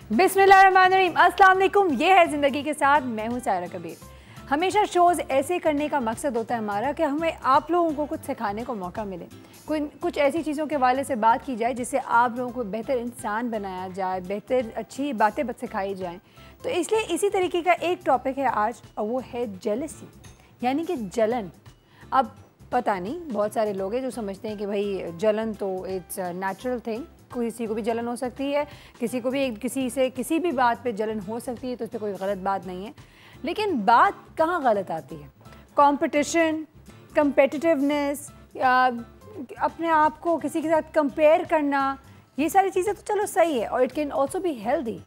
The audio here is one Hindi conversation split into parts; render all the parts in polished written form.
बिस्मिल्लाहिर्रहमानिर्रहीम, अस्सलाम वालेकुम। ये है ज़िंदगी के साथ, मैं हूँ सायरा कबीर। हमेशा शोज़ ऐसे करने का मकसद होता है हमारा कि हमें आप लोगों को कुछ सिखाने को मौका मिले, कुछ ऐसी चीज़ों के हवाले से बात की जाए जिससे आप लोगों को बेहतर इंसान बनाया जाए, बेहतर अच्छी बातें सिखाई जाएँ। तो इसलिए इसी तरीके का एक टॉपिक है आज, और वो है जेलसी, यानी कि जलन। अब पता नहीं, बहुत सारे लोग हैं जो समझते हैं कि भाई जलन तो इट्स नेचुरल थिंग, किसी को भी जलन हो सकती है, किसी को भी किसी से किसी भी बात पे जलन हो सकती है, तो उस पर कोई गलत बात नहीं है। लेकिन बात कहाँ गलत आती है? कंपटीशन, कंपेटिटिवनेस, अपने आप को किसी के साथ कंपेयर करना, ये सारी चीज़ें तो चलो सही है और it can also be healthy.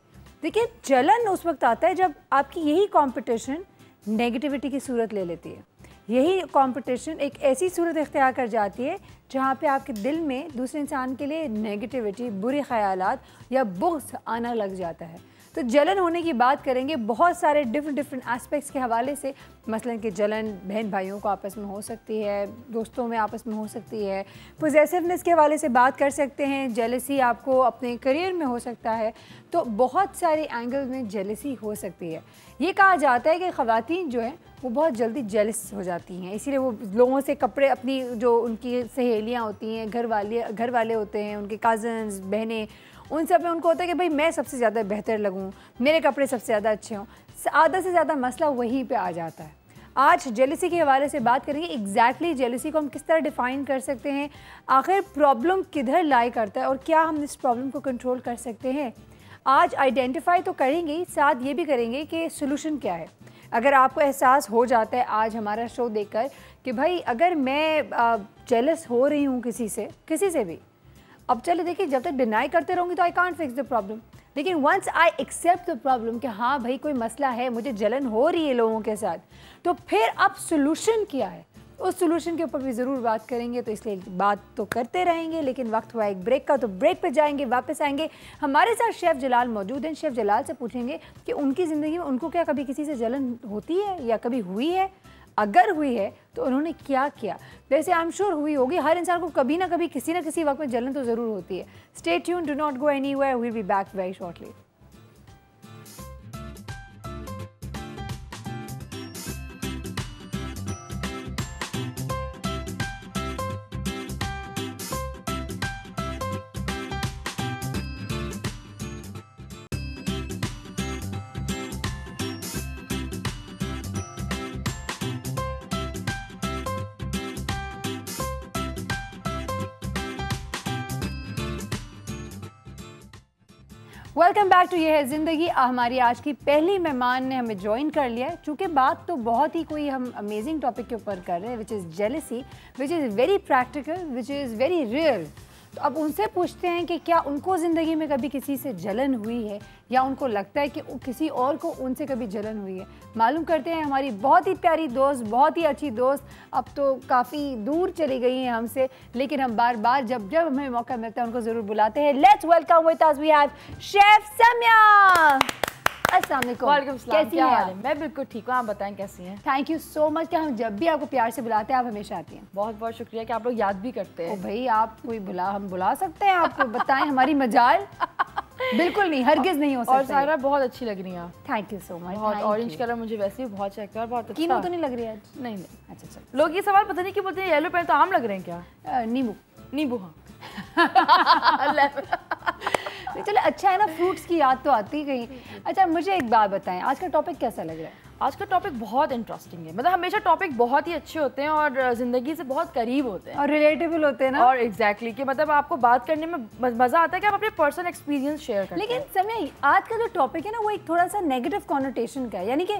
देखिए, जलन उस वक्त आता है जब आपकी यही कंपटीशन नेगेटिविटी की सूरत ले लेती है। यही कंपटीशन एक ऐसी सूरत इख्तियार कर जाती है जहाँ पे आपके दिल में दूसरे इंसान के लिए नेगेटिविटी, बुरे ख़यालात या बुग़्ज़ आना लग जाता है। तो जलन होने की बात करेंगे बहुत सारे डिफरेंट एस्पेक्ट्स के हवाले से। मसलन कि जलन बहन भाइयों को आपस में हो सकती है, दोस्तों में आपस में हो सकती है, पोजेसिवनेस के हवाले से बात कर सकते हैं, जेलसी आपको अपने करियर में हो सकता है। तो बहुत सारे एंगल में जेलसी हो सकती है। ये कहा जाता है कि ख़वातीन जो है वो बहुत जल्दी जेलस हो जाती हैं, इसीलिए वो लोगों से कपड़े, अपनी जो उनकी सहेलियाँ होती हैं, घर वाले होते हैं, उनके कज़न्स, बहनें, उन सब में उनको होता है कि भाई मैं सबसे ज़्यादा बेहतर लगूं, मेरे कपड़े सबसे ज़्यादा अच्छे हों। आधा से ज़्यादा मसला वहीं पे आ जाता है। आज जेलसी के हवाले से बात करेंगे, एग्जैक्टली जेलसी को हम किस तरह डिफ़ाइन कर सकते हैं, आखिर प्रॉब्लम किधर लाई करता है और क्या हम इस प्रॉब्लम को कंट्रोल कर सकते हैं। आज आइडेंटिफाई तो करेंगे ही, साथ ये भी करेंगे कि सोल्यूशन क्या है। अगर आपको एहसास हो जाता है आज हमारा शो देखकर कि भाई अगर मैं जेलस हो रही हूँ किसी से भी, अब चले देखिए, जब तक डिनाई करते रहूँगी तो I can't fix the problem. लेकिन once I accept the problem कि हाँ भाई कोई मसला है, मुझे जलन हो रही है लोगों के साथ, तो फिर अब सोल्यूशन क्या है, उस सोल्यूशन के ऊपर भी ज़रूर बात करेंगे। तो इसलिए बात तो करते रहेंगे, लेकिन वक्त हुआ एक ब्रेक का, तो ब्रेक पे जाएंगे, वापस आएंगे। हमारे साथ शेफ़ जलाल मौजूद हैं। शेफ़ जलाल से पूछेंगे कि उनकी ज़िंदगी में उनको क्या कभी किसी से जलन होती है या कभी हुई है, अगर हुई है तो उन्होंने क्या किया। वैसे आई एम श्योर हुई होगी, हर इंसान को कभी ना कभी किसी न किसी वक्त में जलन तो ज़रूर होती है। Stay tuned, do not go anywhere, we will be back very shortly. Welcome back to ये है ज़िंदगी। हमारी आज की पहली मेहमान ने हमें ज्वाइन कर लिया है। चूँकि बात तो बहुत ही कोई हम अमेजिंग टॉपिक के ऊपर कर रहे हैं, which is jealousy, which is very practical, which is very real. तो अब उनसे पूछते हैं कि क्या उनको ज़िंदगी में कभी किसी से जलन हुई है या उनको लगता है कि किसी और को उनसे कभी जलन हुई है। मालूम करते हैं हमारी बहुत ही प्यारी दोस्त, बहुत ही अच्छी दोस्त, अब तो काफ़ी दूर चली गई हैं हमसे, लेकिन हम बार बार जब हमें मौका मिलता है उनको ज़रूर बुलाते हैं। Let's welcome with us we have chef Samya. अस्सलाम वालेकुम। वालेकुम सलाम। कैसी हैं आप? मैं बिल्कुल ठीक हूँ, आप बताएं कैसी हैं? थैंक यू सो मच कि हम जब भी आपको प्यार से बुलाते हैं आप हमेशा आती हैं। बहुत बहुत शुक्रिया कि आप लोग याद भी करते हैं। ओ भाई, आप कोई हम बुला सकते हैं आपको, बताएं हमारी मजाल। बिल्कुल नहीं, हरगिज नहीं हो सकता। और सारा बहुत अच्छी लग रही हैं आप। Thank you so much. बहुत ऑरेंज कलर मुझे वैसे भी बहुत चेक कर, बहुत अच्छा। कीनो तो नहीं लग रही है आज? नहीं। अच्छा चलो। लोग ये सवाल पता नहीं क्यों बोलते हैं, येलो पेन तो आम लग रहे हैं क्या? नींबू हाँ। चलो अच्छा है ना, फ्रूट्स की याद तो आती कहीं। अच्छा मुझे एक बात बताएं, आज का टॉपिक कैसा लग रहा है? आज का टॉपिक बहुत इंटरेस्टिंग है। मतलब हमेशा टॉपिक बहुत ही अच्छे होते हैं और ज़िंदगी से बहुत करीब होते हैं और रिलेटेबल होते हैं ना। और एग्जैक्टली कि मतलब आपको बात करने में मज़ा आता है कि आप अपने पर्सनल एक्सपीरियंस शेयर करें। लेकिन समय आज का जो टॉपिक है ना वो एक थोड़ा सा नेगेटिव कॉनोटेशन का है, यानी कि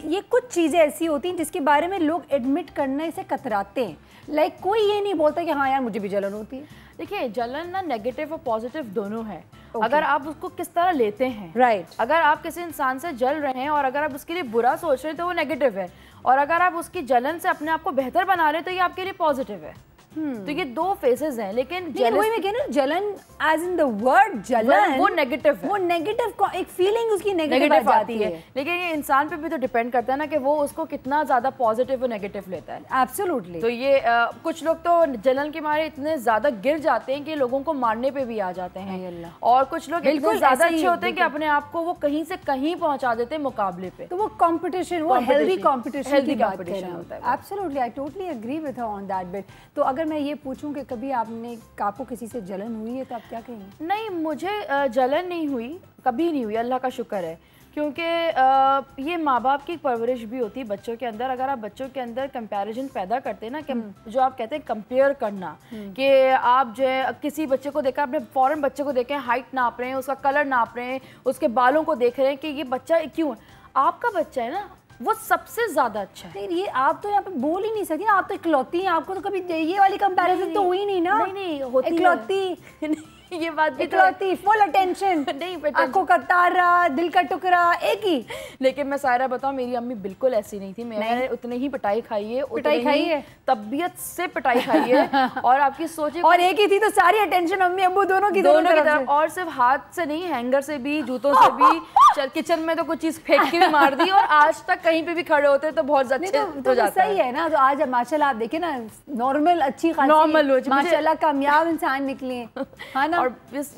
ये कुछ चीज़ें ऐसी होती हैं जिसके बारे में लोग एडमिट करने से कतराते हैं। लाइक कोई ये नहीं बोलता कि हाँ यार मुझे भी जलन होती है। देखिए, जलन ना नेगेटिव और पॉजिटिव दोनों है। अगर आप उसको किस तरह लेते हैं, राइट। अगर आप किसी इंसान से जल रहे हैं और अगर आप उसके लिए बुरा सोच रहे हैं तो वो नेगेटिव है, और अगर आप उसकी जलन से अपने आप को बेहतर बना रहे हैं तो ये आपके लिए पॉजिटिव है। तो ये दो फेसेस हैं, लेकिन वही मैं कह रही हूँ, जलन एज इन द वर्ड जलन, वो नेगेटिव है, वो नेगेटिव एक फीलिंग उसकी नेगेटिव आती है। लेकिन ये इंसान पे भी तो डिपेंड करता है ना कि वो उसको कितना ज्यादा पॉजिटिव और नेगेटिव लेता है। एब्सोल्युटली। तो ये कुछ लोग तो जलन के मारे इतने ज्यादा गिर जाते हैं कि लोगों को मारने पे भी आ जाते हैं, और कुछ लोग इतने ज्यादा अच्छे होते हैं कि अपने आप को वो कहीं से कहीं पहुंचा देते हैं मुकाबले पे। तो वो कंपटीशन, वो हेल्दी कंपटीशन की बात कर रहे हैं। होता है। Absolutely, I totally agree with her on that bit. तो अगर मैं ये पूछूं कि कभी आपको किसी से जलन हुई है तो आप क्या कहेंगे? नहीं, मुझे जलन नहीं हुई, कभी नहीं हुई, अल्लाह का शुक्र है। क्योंकि ये माँ बाप की परवरिश भी होती है बच्चों के अंदर। अगर आप बच्चों के अंदर कंपैरिजन पैदा करते हैं ना, कि जो आप कहते हैं कंपेयर करना, कि आप जो है किसी बच्चे को देखा, आपने फौरन बच्चे को देखें, हाइट नाप रहे हैं, उसका कलर नाप रहे हैं, उसके बालों को देख रहे हैं कि ये बच्चा क्यों, आपका बच्चा है ना वो सबसे ज्यादा अच्छा है। नहीं, ये आप तो यहाँ पे बोल ही नहीं सकती, आप तो इकलौती हैं, आपको तो कभी ये वाली कंपैरिजन तो हुई नहीं ना। नहीं होती इकलौती ये बात भी इकलौती, फुल अटेंशन, नहीं, आंखों का तारा, दिल का टुकड़ा, एक ही। लेकिन मैं सायरा बताऊं, मेरी अम्मी बिल्कुल ऐसी नहीं थी। मैंने उतने ही पिटाई खाई है, पिटाई खाई है, तबीयत से पिटाई खाई है। और आपकी सोचिए, और एक ही थी तो सारी अटेंशन अम्मी अब्बू दोनों की तरफ। और सिर्फ हाथ से नहीं, हैंगर से भी, जूतों से भी, किचन में तो कुछ चीज फेंक के भी मार दी, और आज तक कहीं पे भी खड़े होते तो बहुत अच्छे हो जाता है। सही है ना। तो आज माशाल्लाह आप देखिए ना, नॉर्मल अच्छी खासी, नॉर्मल माशाल्लाह कामयाब इंसान निकले, है ना। और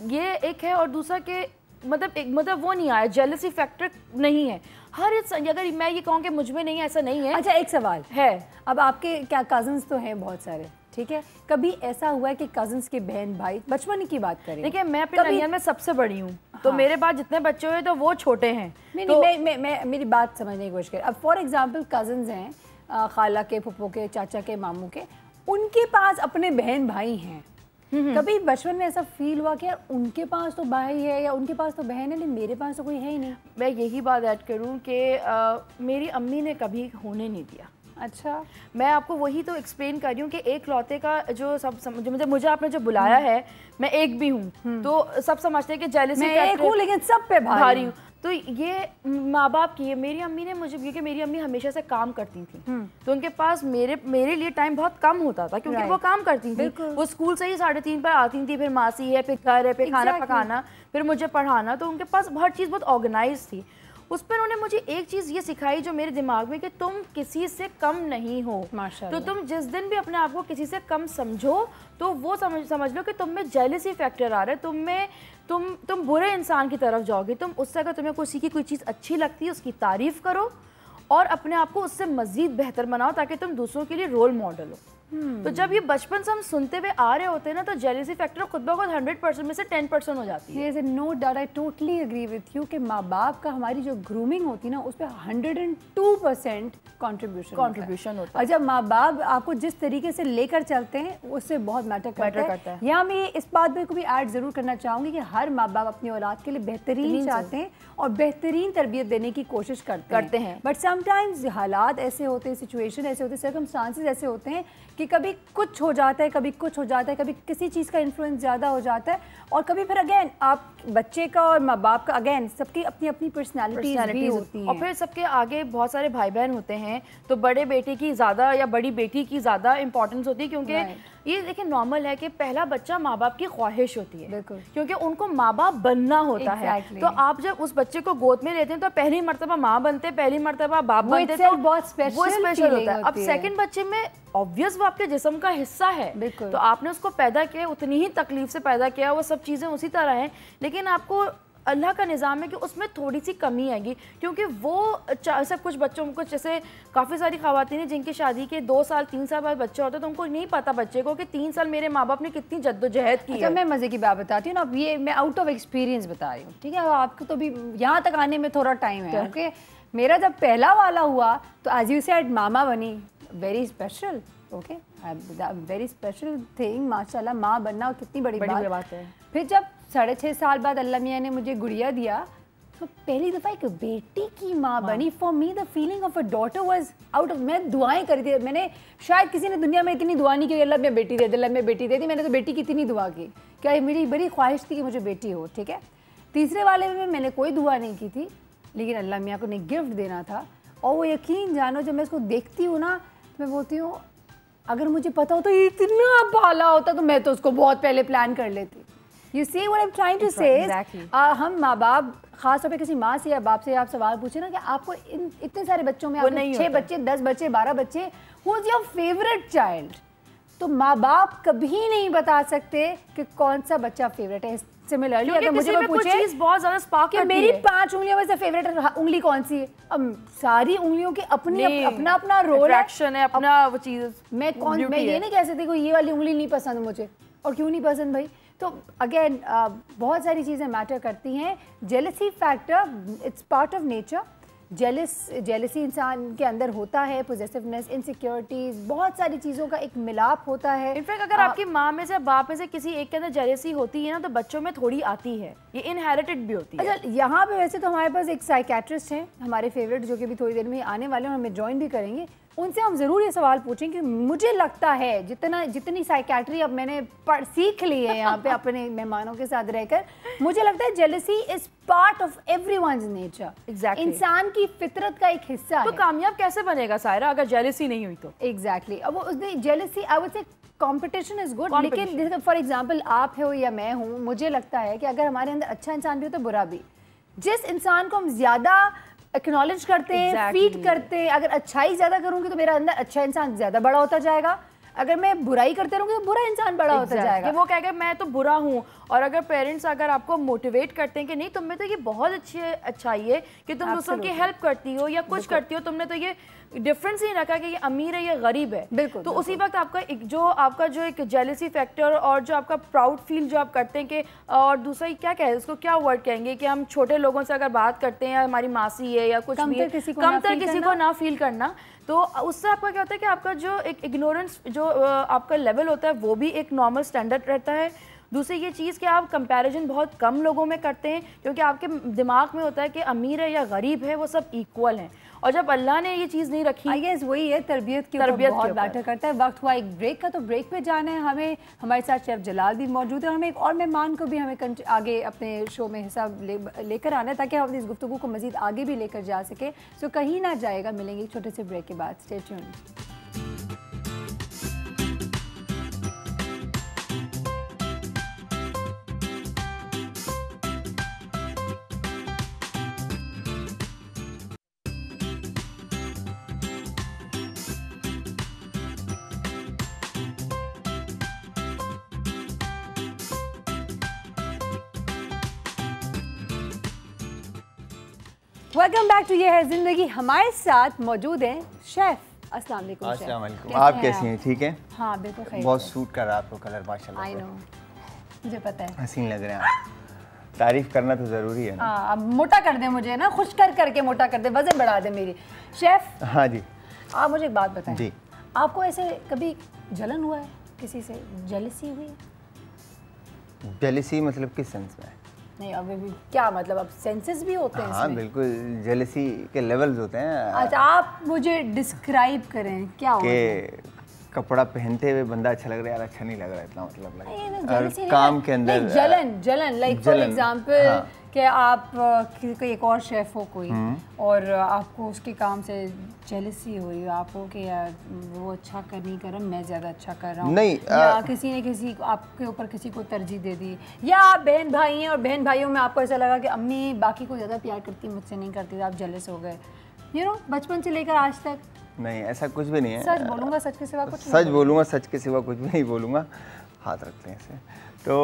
ये एक है, और दूसरा के मतलब वो नहीं आया, जेलसी फैक्टर नहीं है। हर अगर मैं ये कहूँ कि मुझ में नहीं है, ऐसा नहीं है। अच्छा, एक सवाल है, अब आपके क्या कजन्स तो हैं बहुत सारे, ठीक है, कभी ऐसा हुआ है कि कजन्स के बहन भाई, बचपन की बात करें, देखिए मैं अपने ननियाल में सबसे बड़ी हूँ, तो मेरे बाद जितने बच्चे हुए तो वो छोटे हैं। मैं मेरी बात समझने की कोशिश करें। अब फॉर एग्जाम्पल कजन्स हैं, खाला के, फुप्पो के, चाचा के, मामू के, उनके पास अपने बहन भाई हैं। कभी बचपन में ऐसा फील हुआ कि यार उनके पास तो भाई है या उनके पास तो बहन है, लेकिन मेरे पास तो कोई है ही नहीं? मैं यही बात ऐड करूं कि मेरी अम्मी ने कभी होने नहीं दिया। अच्छा, मैं आपको वही तो एक्सप्लेन कर रही हूँ कि एक लौते का जो मुझे आपने जो बुलाया है, मैं एक भी हूँ, तो सब समझते हैं कि जेलसी मैं एक हूँ लेकिन सब पे भारी हूँ। तो ये माँ बाप की है। मेरी अम्मी ने मुझे, क्योंकि मेरी अम्मी हमेशा से काम करती थी, तो उनके पास मेरे लिए टाइम बहुत कम होता था, क्योंकि वो काम करती थी। वो स्कूल से ही 3:30 पर आती थी, फिर मासी है, फिर घर है, फिर खाना पकाना, फिर मुझे पढ़ाना, तो उनके पास हर चीज़ बहुत ऑर्गेनाइज थी। उस पर उन्होंने मुझे एक चीज़ ये सिखाई जो मेरे दिमाग में, कि तुम किसी से कम नहीं हो। तो तुम जिस दिन भी अपने आप को किसी से कम समझो, तो वो समझ लो कि तुम में जेलसी फैक्टर आ रहा है, तुम बुरे इंसान की तरफ जाओगे। तुम उससे, अगर तुम्हें किसी की कोई चीज़ अच्छी लगती है, उसकी तारीफ़ करो और अपने आप को उससे मज़ीद बेहतर बनाओ, ताकि तुम दूसरों के लिए रोल मॉडल हो। तो जब ये बचपन से हम सुनते हुए आ रहे होते हैं ना, तो जेलसी फैक्टर खुद ब खुद 100% में से 10% हो जाती है। No doubt, I totally agree with you कि माँ बाप का हमारी जो ग्रूमिंग होती है ना, उस पर 102% कंट्रीब्यूशन होता है। और जब माँ बाप आपको जिस तरीके से लेकर चलते हैं, उससे बहुत मैटर करता है। यहाँ मैं इस बात को भी ऐड जरूर करना चाहूँगी कि हर माँ बाप अपनी औलाद के लिए बेहतरीन चाहते हैं और बेहतरीन तरबियत देने की कोशिश करते हैं। बट समटाइम्स हालात ऐसे होते हैं, सिचुएशन ऐसे होते हैं, सर्कमस्टांसेस ऐसे होते हैं कि कभी कुछ हो जाता है, कभी कुछ हो जाता है, कभी किसी चीज़ का इन्फ्लुएंस ज़्यादा हो जाता है, और कभी फिर अगेन आप बच्चे का और माँ बाप का, अगेन सबकी अपनी अपनी पर्सनैलिटीज़ भी होती हैं। और फिर सबके आगे बहुत सारे भाई बहन होते हैं, तो बड़े बेटे की ज़्यादा या बड़ी बेटी की ज़्यादा इंपॉर्टेंस होती है, क्योंकि ये देखिए नॉर्मल है कि पहला बच्चा माँ बाप की ख्वाहिश होती है, क्योंकि उनको माँ बाप बनना होता है। तो आप जब उस बच्चे को गोद में लेते हैं, तो पहली मर्तबा माँ बनते हैं, पहली मर्तबा बाप बनते हैं, तो बहुत स्पेशल होता है। अब सेकंड बच्चे में ऑब्वियस वो आपके जिस्म का हिस्सा है, तो आपने उसको पैदा किया, उतनी ही तकलीफ से पैदा किया, वो सब चीज़ें उसी तरह हैं, लेकिन आपको अल्लाह का निज़ाम है कि उसमें थोड़ी सी कमी आएगी, क्योंकि वो सब कुछ बच्चों को, जैसे काफ़ी सारी ख़वातीन हैं जिनकी शादी के 2 साल 3 साल बाद बच्चा होता है, तो उनको नहीं पता बच्चे को कि 3 साल मेरे माँ बाप ने कितनी जद्दोजहद की है। मैं मज़े की बात बताती हूँ ना, अब ये मैं आउट ऑफ एक्सपीरियंस बता रही हूँ, ठीक है। आपको तो भी यहाँ तक आने में थोड़ा टाइम है, ओके। मेरा जब पहला वाला हुआ तो एज यू सेड मामा बनी, very special, okay, very special thing, माशाल्लाह। माँ बनना कितनी बड़ी बात है। फिर जब 6.5 साल बाद अल्लाह मियाँ ने मुझे गुड़िया दिया, तो पहली दफ़ा एक बेटी की माँ बनी। For me the feeling of a daughter was out of, मैं दुआएं करी थी। मैंने शायद किसी ने दुनिया में इतनी दुआ नहीं की, अल्लाह मैं बेटी दे दे, अल्लाह मैं बेटी दे दी। मैंने तो बेटी की इतनी दुआ की, क्या मेरी बड़ी ख्वाहिश थी कि मुझे बेटी हो, ठीक है। तीसरे वाले में मैंने कोई दुआ नहीं की थी, लेकिन अल्लाह मियाँ को ने गिफ्ट देना था, और वो यकीन जानो जब मैं इसको देखती हूँ ना, तो मैं बोलती हूँ अगर मुझे पता होता तो इतना बाला होता तो मैं तो उसको बहुत पहले प्लान कर लेती। You see what I'm trying to say? Exactly. हम माँ बाप खास तौर पे किसी माँ से या बाप से आप सवाल पूछे ना कि आपको इतने सारे बच्चों में आपके 6 बच्चे 10 बच्चे 12 बच्चे, who is your favorite child? तो माँ बाप कभी नहीं बता सकते कि कौन सा बच्चा फेवरेट है। सिमिलरली अगर मुझे कोई पूछे चीज बहुत ज्यादा स्पार्क कि मेरी 5 उंगलियों में से फेवरेट उंगली कौन सी है, अब सारी उंगलियों की अपना अपना रोल है, अपना वो चीज। मैं ये नहीं कह सकती कोई ये वाली उंगली नहीं पसंद मुझे, और क्यों नहीं पसंद भाई। तो अगेन बहुत सारी चीज़ें मैटर करती हैं। Jealousy factor, it's part of nature. Jealousy इंसान के अंदर होता है, पोजेसिवनेस, इनसिक्योरिटीज, बहुत सारी चीज़ों का एक मिलाप होता है। इनफैक्ट अगर आपकी माँ में से बाप में से किसी एक के अंदर जेलसी होती है ना, तो बच्चों में थोड़ी आती है, ये इनहेरिटेड भी होती है। अच्छा, यहाँ पे वैसे तो हमारे पास एक साइकेट्रिस्ट हैं हमारे फेवरेट, जो कि भी थोड़ी देर में आने वाले हैं और हमें ज्वाइन भी करेंगे। उनसे हम ज़रूर ये सवाल पूछें कि मुझे लगता है जितनी साइकेट्री अब मैंने सीख ली है यहाँ पे अपने मेहमानों के साथ रहकर, मुझे लगता है jealousy is part of everyone's nature. Exactly, इंसान की फितरत का एक हिस्सा तो है। कामयाब कैसे बनेगा सायरा अगर जेलसी नहीं हुई तो? एग्जैक्टली, अब वो jealousy, I would say competition is good, लेकिन फॉर एग्जाम्पल आप हो या मैं हूँ, मुझे लगता है कि अगर हमारे अंदर अच्छा इंसान भी हो तो बुरा भी। जिस इंसान को हम ज्यादा एक्नॉलेज करते हैं, फीड करते हैं, अगर अच्छाई ज्यादा करूंगी तो मेरा अंदर अच्छा इंसान ज्यादा बड़ा होता जाएगा, अगर मैं बुराई करते रहूंगी तो बुरा इंसान बड़ा होता जाएगा। वो कहेगा मैं तो बुरा हूँ, और अगर पेरेंट्स अगर आपको मोटिवेट करते हैं कि नहीं तुम में तो ये बहुत अच्छाई है कि तुम दूसरों की हेल्प करती हो या कुछ करती हो, तुमने तो ये डिफरेंस नहीं रखा कि ये अमीर है या गरीब है, बिल्कुल, तो उसी वक्त आपका जो एक जेलसी फैक्टर और जो आपका प्राउड फील जो आप करते हैं कि, और दूसरा क्या कहे उसको, क्या वर्ड कहेंगे कि हम छोटे लोगों से अगर बात करते हैं, हमारी मासी है या कुछ भी, कमतर किसी को ना फील करना, तो उससे आपका क्या होता है कि आपका जो एक इग्नोरेंस जो आपका लेवल होता है वो भी एक नॉर्मल स्टैंडर्ड रहता है। दूसरी ये चीज़ कि आप कंपैरिजन बहुत कम लोगों में करते हैं, क्योंकि आपके दिमाग में होता है कि अमीर है या गरीब है वो सब इक्वल हैं, और जब अल्लाह ने ये चीज़ नहीं रखी, आई गेस वही है, तरबियत के ऊपर बहुत मैटर करता है। वक्त हुआ एक ब्रेक का, तो ब्रेक पे जाना है हमें। हमारे साथ शेफ जलाल भी मौजूद है, और हमें एक और मेहमान को भी हमें आगे अपने शो में हिस्सा लेकर आना है, ताकि हम अपनी इस गुफ्तगू को मज़ीद आगे भी लेकर जा सके। सो कहीं ना जाएगा, मिलेंगे एक छोटे से ब्रेक के बाद। Stay tuned. Welcome back to ये है जिंदगी। हमारे साथ मौजूद हैं शेफ। अस्सलाम वालेकुम। अस्सलाम वालेकुम। आप कैसी हैं? ठीक है? हाँ बिल्कुल खैर। बहुत सूट कर रहा है आपको कलर, माशाल्लाह। आई नो, मुझे पता है। हसीन लग रहे हैं आप। तारीफ करना तो ज़रूरी है ना। हाँ, अब मोटा कर दे मुझे ना, खुश करके मोटा कर दे, वजन बढ़ा दे मेरी। शेफ, हाँ जी, आप मुझे एक बात बताएं जी, आपको ऐसे कभी जलन हुआ है, किसी से जेलसी हुई है? जेलसी मतलब किस सेंस में? नहीं, अब भी क्या मतलब, अब सेंसेस भी होते हैं हाँ बिल्कुल, जेलसी के लेवल्स होते हैं। अच्छा, आप मुझे डिस्क्राइब करें क्या होता है? कपड़ा पहनते हुए बंदा अच्छा लग रहा है, यार अच्छा नहीं लग रहा है, इतना मतलब लग और काम के अंदर जलन लाइक फॉर एग्जांपल कि आप कोई एक और शेफ हो कोई, और आपको उसके काम से जेलसी हुई आपको कि यार वो अच्छा कर नहीं कर रहा, मैं ज़्यादा अच्छा कर रहा हूँ, नहीं, या किसी ने किसी आपके ऊपर किसी को तरजीह दे दी, या आप बहन भाई हैं और बहन भाइयों में आपको ऐसा लगा कि अम्मी बाकी को ज़्यादा प्यार करती, मुझसे नहीं करती, आप जेलस हो गए, यू नो, बचपन से लेकर आज तक? नहीं, ऐसा कुछ भी नहीं है। सच बोलूँगा, सच के सिवा कुछ नहीं। सच बोलूँगा, सच के सिवा कुछ भी नहीं बोलूँगा। हाथ रखते हैं इसे। तो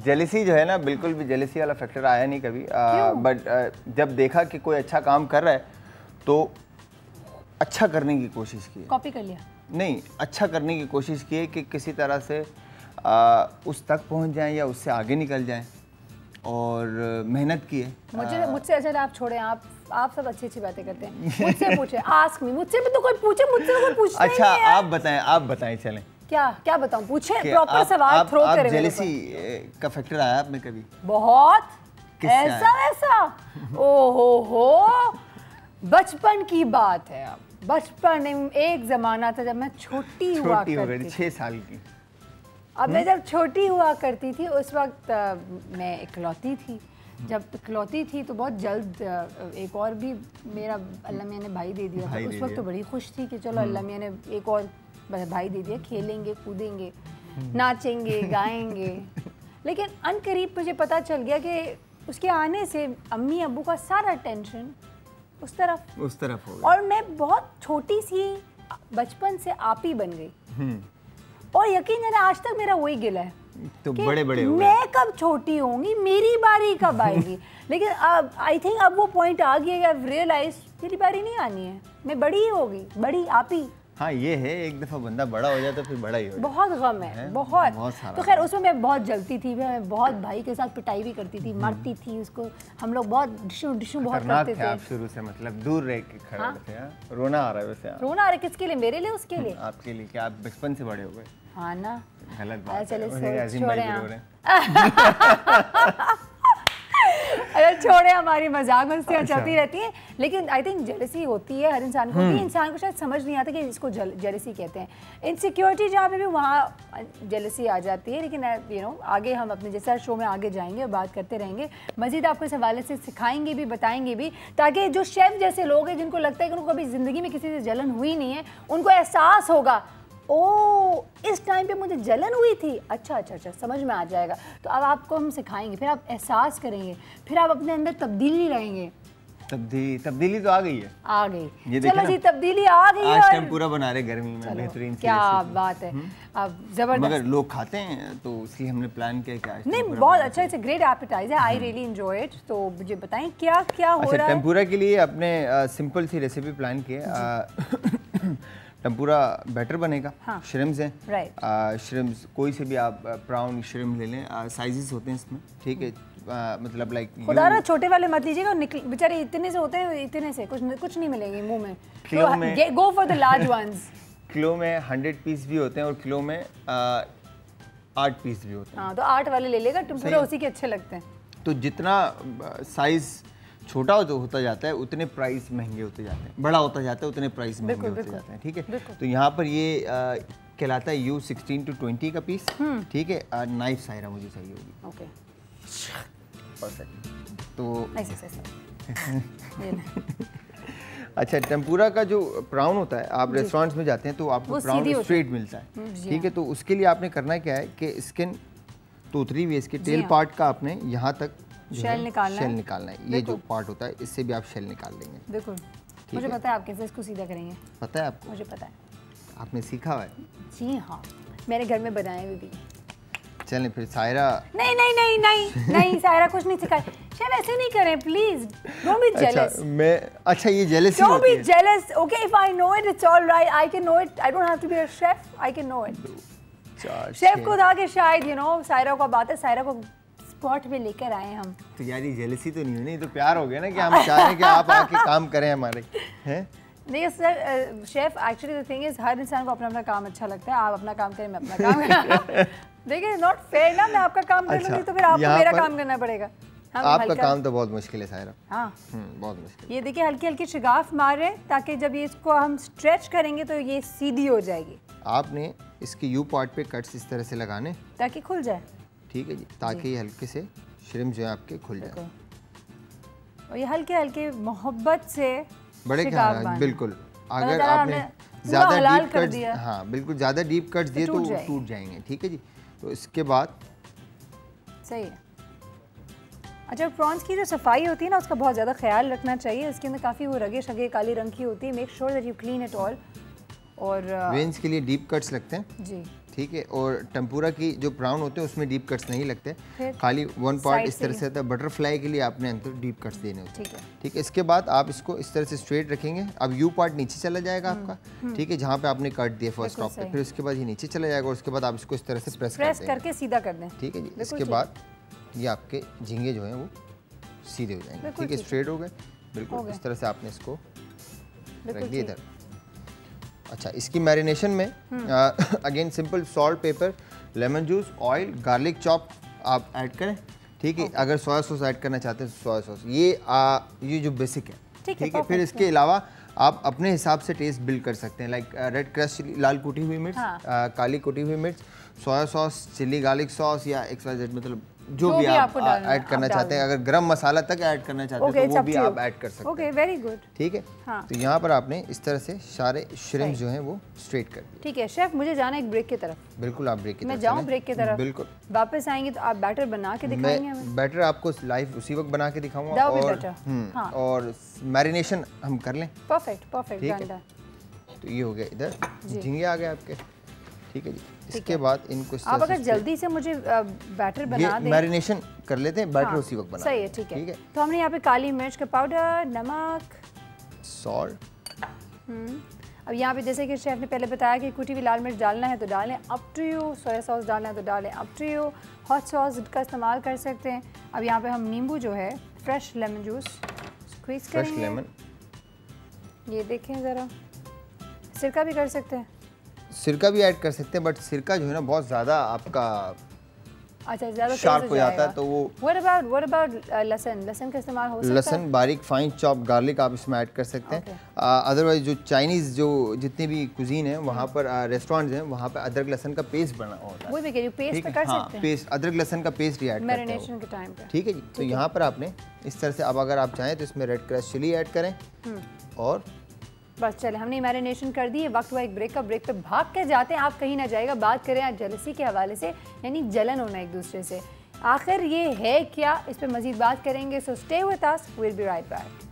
जेलसी जो है ना, बिल्कुल भी जेलसी वाला फैक्टर आया नहीं कभी, बट जब देखा कि कोई अच्छा काम कर रहा है तो अच्छा करने की कोशिश की। कॉपी कर लिया? नहीं, अच्छा करने की कोशिश की है कि किसी तरह से उस तक पहुंच जाएं या उससे आगे निकल जाएं, और मेहनत की है। मुझसे अच्छा, आप छोड़ें, आप सब अच्छी अच्छी बातें करते हैं, मुझसे पूछे, आस्क मी, मुझसे भी तो कोई पूछे, मुझसे तो कोई पूछता ही नहीं है। अच्छा, आप बताएं चलें। क्या बताऊं, पूछे, प्रॉपर सवाल थ्रो करें। जेलसी का फैक्टर आया आप में कभी? बहुत, ऐसा वैसा, ओहो, बचपन की बात है। अब बचपन में एक जमाना था जब मैं छोटी हुआ करती थी, 6 साल की। अब मैं जब छोटी हुआ करती थी उस वक्त मैं इकलौती थी। जब इकलौती थी तो बहुत जल्द एक और भी मेरा अल्लाह मियां ने भाई दे दिया था। उस वक्त तो बड़ी खुश थी कि चलो अल्लाह मियां ने एक और बस भाई दे दिया, खेलेंगे कूदेंगे नाचेंगे गाएंगे। लेकिन अनकरीब मुझे पता चल गया कि उसके आने से अम्मी अब्बू का सारा टेंशन उस तरफ हो गया। और मैं बहुत छोटी सी बचपन से आप ही बन गई। और यकीन है आज तक मेरा वही गिला है तो बड़े हो गए। मैं कब छोटी होंगी, मेरी बारी कब आएगी। लेकिन अब आई थिंक अब वो पॉइंट आ गया, आई रियलाइज मेरी बारी नहीं आनी है, मैं बड़ी ही होगी, बड़ी आप ही। हाँ ये है, एक दफा बंदा बड़ा हो जाए तो फिर बड़ा ही हो जाए। बहुत गम है बहुत सारा। तो खैर उसमें मैं बहुत जलती थी, मैं बहुत भाई के साथ पिटाई भी करती थी, मारती थी उसको। हम लोग बहुत डिशू बहुत करते थे। आप शुरू से मतलब दूर रह के खड़े होते हैं। रोना आ रहा है वैसे। रोना आ रहा है किसके लिए? मेरे लिए, उसके लिए? आपके लिए। क्या आप बचपन से बड़े हो गए? हाँ ना, गलत बात है। अरे छोड़े, हमारी मजाक मस्तियाँ चलती रहती हैं। लेकिन आई थिंक जेलसी होती है हर इंसान को। इंसान को शायद समझ नहीं आता कि इसको जेलसी कहते हैं। इनसिक्योरिटी जहाँ पे भी वहाँ जेलसी आ जाती है। लेकिन यू नो आगे हम अपने जैसा शो में आगे जाएंगे और बात करते रहेंगे, मजीद आपको इस हवाले से सिखाएंगे भी, बताएंगे भी, ताकि जो शेफ जैसे लोग हैं जिनको लगता है कि उनको कभी ज़िंदगी में किसी से जलन हुई नहीं है, उनको एहसास होगा ओ इस टाइम पे मुझे जलन हुई थी। अच्छा समझ में आ जाएगा। तो अब आपको हम सिखाएंगे, फिर आप एहसास करेंगे, फिर आप अपने अंदर तब्दीली लाएंगे। तब्दीली तो आ गई है। आ गई, चलो जी तब्दीली आ गई। आज टेम्पुरा बना रहे गर्मी में, बेहतरीन। क्या बात है। अब जबरदस्त। मगर लोग खाते हैं तो इसलिए हमने प्लान किया कि आज नहीं बहुत अच्छा, it's a great appetiser, I really enjoy it. तो मुझे बताएं क्या क्या हो रहा है। टेम्पुरा के लिए अपने सिंपल सी रेसिपी प्लान की है। टेम्पुरा बैटर बनेगा। हाँ। श्रिम्स हैं, राइट। श्रिम्स कोई से भी आप प्राउन श्रिम्प ले लें, साइजेस होते हैं इसमें, ठीक है। मतलब लाइक खुदारा छोटे वाले मत लीजिएगा, बेचारे इतने से होते हैं, इतने से कुछ नहीं मिलेंगे मुंह में। किलो में go for the large ones. Kilo में 100 पीस भी होते हैं और किलो में 8 पीस भी होते हैं। हाँ तो 8 वाले ले लेगा, टेम्पुरा उसी के अच्छे लगते हैं। तो जितना साइज छोटा होता जाता है उतने प्राइस महंगे होते जाते हैं, बड़ा होता जाता है उतने प्राइस महंगे होते जाते हैं, ठीक है। तो यहाँ पर ये कहलाता है U 16 to 20 का पीस, ठीक है। नाइफ सायरा मुझे चाहिए होगी। Okay perfect. तो ऐसे अच्छा, टेम्पुरा का जो प्राउन होता है, आप रेस्टोरेंट्स में जाते हैं तो आपको प्राउन स्ट्रेट मिलता है, ठीक है। तो उसके लिए आपने करना क्या है कि स्किन तो उतरी हुई है, इसके टेल पार्ट का आपने यहाँ तक शेल निकालना है। ये जो पार्ट होता है इससे भी आप शेल निकाल लेंगे। बिल्कुल, मुझे पता है आप कैसे इसको सीधा करेंगे। पता है आपको? मुझे पता है, आपने सीखा हुआ है? जी हाँ, मैंने घर में बनाए हुए भी। चलें फिर सायरा। नहीं सायरा कुछ नहीं सिखाया। शेफ ऐसे नहीं करें प्लीज, डोंट बी जेलस। अच्छा ये jealousy don't be jealous, okay. If I know it it's alright, I can know it, I don't have to be a chef, I can know it. Chef को था कि शायद यू नो सायरा को बात है, सायरा को स्पॉट पे लेकर आए हम। तो यार ये जेलसी तो नहीं है, नहीं तो प्यार हो गया ना कि हम चाह रहे हैं कि आप आके काम करें हमारे, हैं? नहीं sir, chef actually the thing is हर इंसान को अपना अपना काम अच्छा लगता है। आप अपना काम करें, मैं अपना काम देखिए नॉट फेयर ना, मैं आपका काम कर लूंगी तो फिर आपको मेरा काम करना पड़ेगा। आपका काम तो बहुत मुश्किल है सायरा। हाँ बहुत मुश्किल। ये देखिए हल्की हल्की शिगाफ मार रहे हैं ताकि जब ये इसको हम स्ट्रेच करेंगे तो ये सीधी हो जाएगी। आपने इसके यू पार्ट पे कट्स इस तरह से लगाने ताकि खुल जाए, ठीक है जी, ताकि ये हल्के से श्रिम्प जो है आपके खुल जाए। और ये हल्के हल्के मोहब्बत से बड़े क्या, बिल्कुल। अगर आपने ज़्यादा डीप कट्स, हाँ बिल्कुल ज़्यादा डीप कट्स दिए तो टूट जाएंगे, ठीक है जी। तो इसके बाद सही है। अच्छा, प्रॉन्स की जो सफाई होती है ना उसका बहुत ज़्यादा ख्याल रखना चाहिए। इसके अंदर काफ़ी वो रगे शगे काली रंग की होती है। Make sure that you clean it all. और वेन्स के लिए डीप कट्स लगते हैं जी, ठीक है। और टेम्पुरा की जो प्राउन होते हैं उसमें डीप कट्स नहीं लगते, खाली वन पार्ट इस तरह से होता है। बटरफ्लाई के लिए आपने अंदर डीप कट्स देने होते हैं, ठीक है। इसके बाद आप इसको इस तरह से स्ट्रेट रखेंगे। अब यू पार्ट नीचे चला जाएगा आपका, ठीक है, जहाँ पे आपने कट दिया फर्स्ट टॉप पे। फिर उसके बाद ये नीचे चला जाएगा और उसके बाद आप इसको इस तरह से प्रेस करके सीधा कर दें, ठीक है जी। इसके बाद ये आपके झींगे जो हैं वो सीधे हो जाएंगे, ठीक है, स्ट्रेट हो गए बिल्कुल। इस तरह से आपने इसको रख दिया इधर। अच्छा, इसकी मैरिनेशन में again simple salt, paper, lemon juice, oil, garlic chop आप ऐड करें, ठीक है। अगर सोया सॉस ऐड करना चाहते हैं तो सोया सॉस, ये जो बेसिक है, ठीक है। फिर इसके अलावा आप अपने हिसाब से टेस्ट बिल्ड कर सकते हैं, लाइक रेड क्रश लाल कुटी हुई मिर्च, काली कुटी हुई मिर्च, soya sauce, chilli garlic sauce या XYZ, मतलब जो भी आप ऐड करना चाहते हैं, अगर गरम मसाला तक ऐड करना चाहते हैं तो वो भी आप ऐड कर सकते हैं। Okay, very good. ठीक है, तो यहाँ पर आपने इस तरह से सारे श्रिम्प्स जो हैं वो स्ट्रेट कर दिए। ठीक है शेफ, मुझे जाना है एक ब्रेक की तरफ। बिल्कुल, आप ब्रेक की तरफ मैं जाऊँ ब्रेक की तरफ? बिल्कुल। वापस आएंगे तो आप बैटर बना के दिखाएंगे हमें? बैटर आपको लाइव उसी वक्त बना के दिखाऊंगा और मैरिनेशन हम कर लें। Perfect perfect, done. तो ये हो गया, इधर झींगे आ गए आपके। ठीक है जी, इसके बाद इनको आप अगर जल्दी से मुझे बैटर बना दें, मैरिनेशन कर लेते हैं, बैटर उसी वक्त बना। सही है, ठीक है। तो हमने यहाँ पे काली मिर्च का पाउडर, नमक, सॉल्ट। अब यहाँ पे जैसे कि शेफ ने पहले बताया कि कुटी हुई लाल मिर्च डालना है तो डालें, up to you. Soya sauce डालना है तो डालें, up to you. Hot sauce का इस्तेमाल कर सकते हैं। अब यहाँ पे हम नींबू जो है, फ्रेश लेमन जूस स्क्वीज करेंगे। फ्रेश लेमन, ये देखें ज़रा। सिरका भी कर सकते हैं, सिरका भी ऐड कर सकते हैं, बट सिरका जो है ना बहुत ज़्यादा आपका अच्छा ज़्यादा शार्प हो जाता है, तो वो। What about लहसुन? लहसुन का इस्तेमाल हो सकता है? लहसुन बारीक फाइन चॉप गार्लिक आप इसमें ऐड कर सकते हैं। अदरवाइज जो चाइनीज़ जो जितने भी कुजीन है वहाँ पर, रेस्टोरेंट्स हैं वहाँ पर अदरक लहसुन का पेस्ट बना होता है। वो भी कह रही हूँ, पेस्ट कर सकते हैं। पेस्ट, अदरक लहसुन का पेस्ट ही ऐड करते हैं मैरिनेशन के टाइम पे। ठीक है जी। तो यहाँ पर आपने इस तरह से, अब अगर आप चाहें तो इसमें रेड क्रश चिली ऐड करें और बस चले, हमने मैरिनेशन कर दी है। वक्त हुआ एक ब्रेक का। ब्रेक पे भाग के जाते हैं, आप कहीं ना जाएगा। बात करें आज जेलसी के हवाले से, यानी जलन होना एक दूसरे से। आखिर ये है क्या, इस पे मजीद बात करेंगे। So stay with us, we will be right back.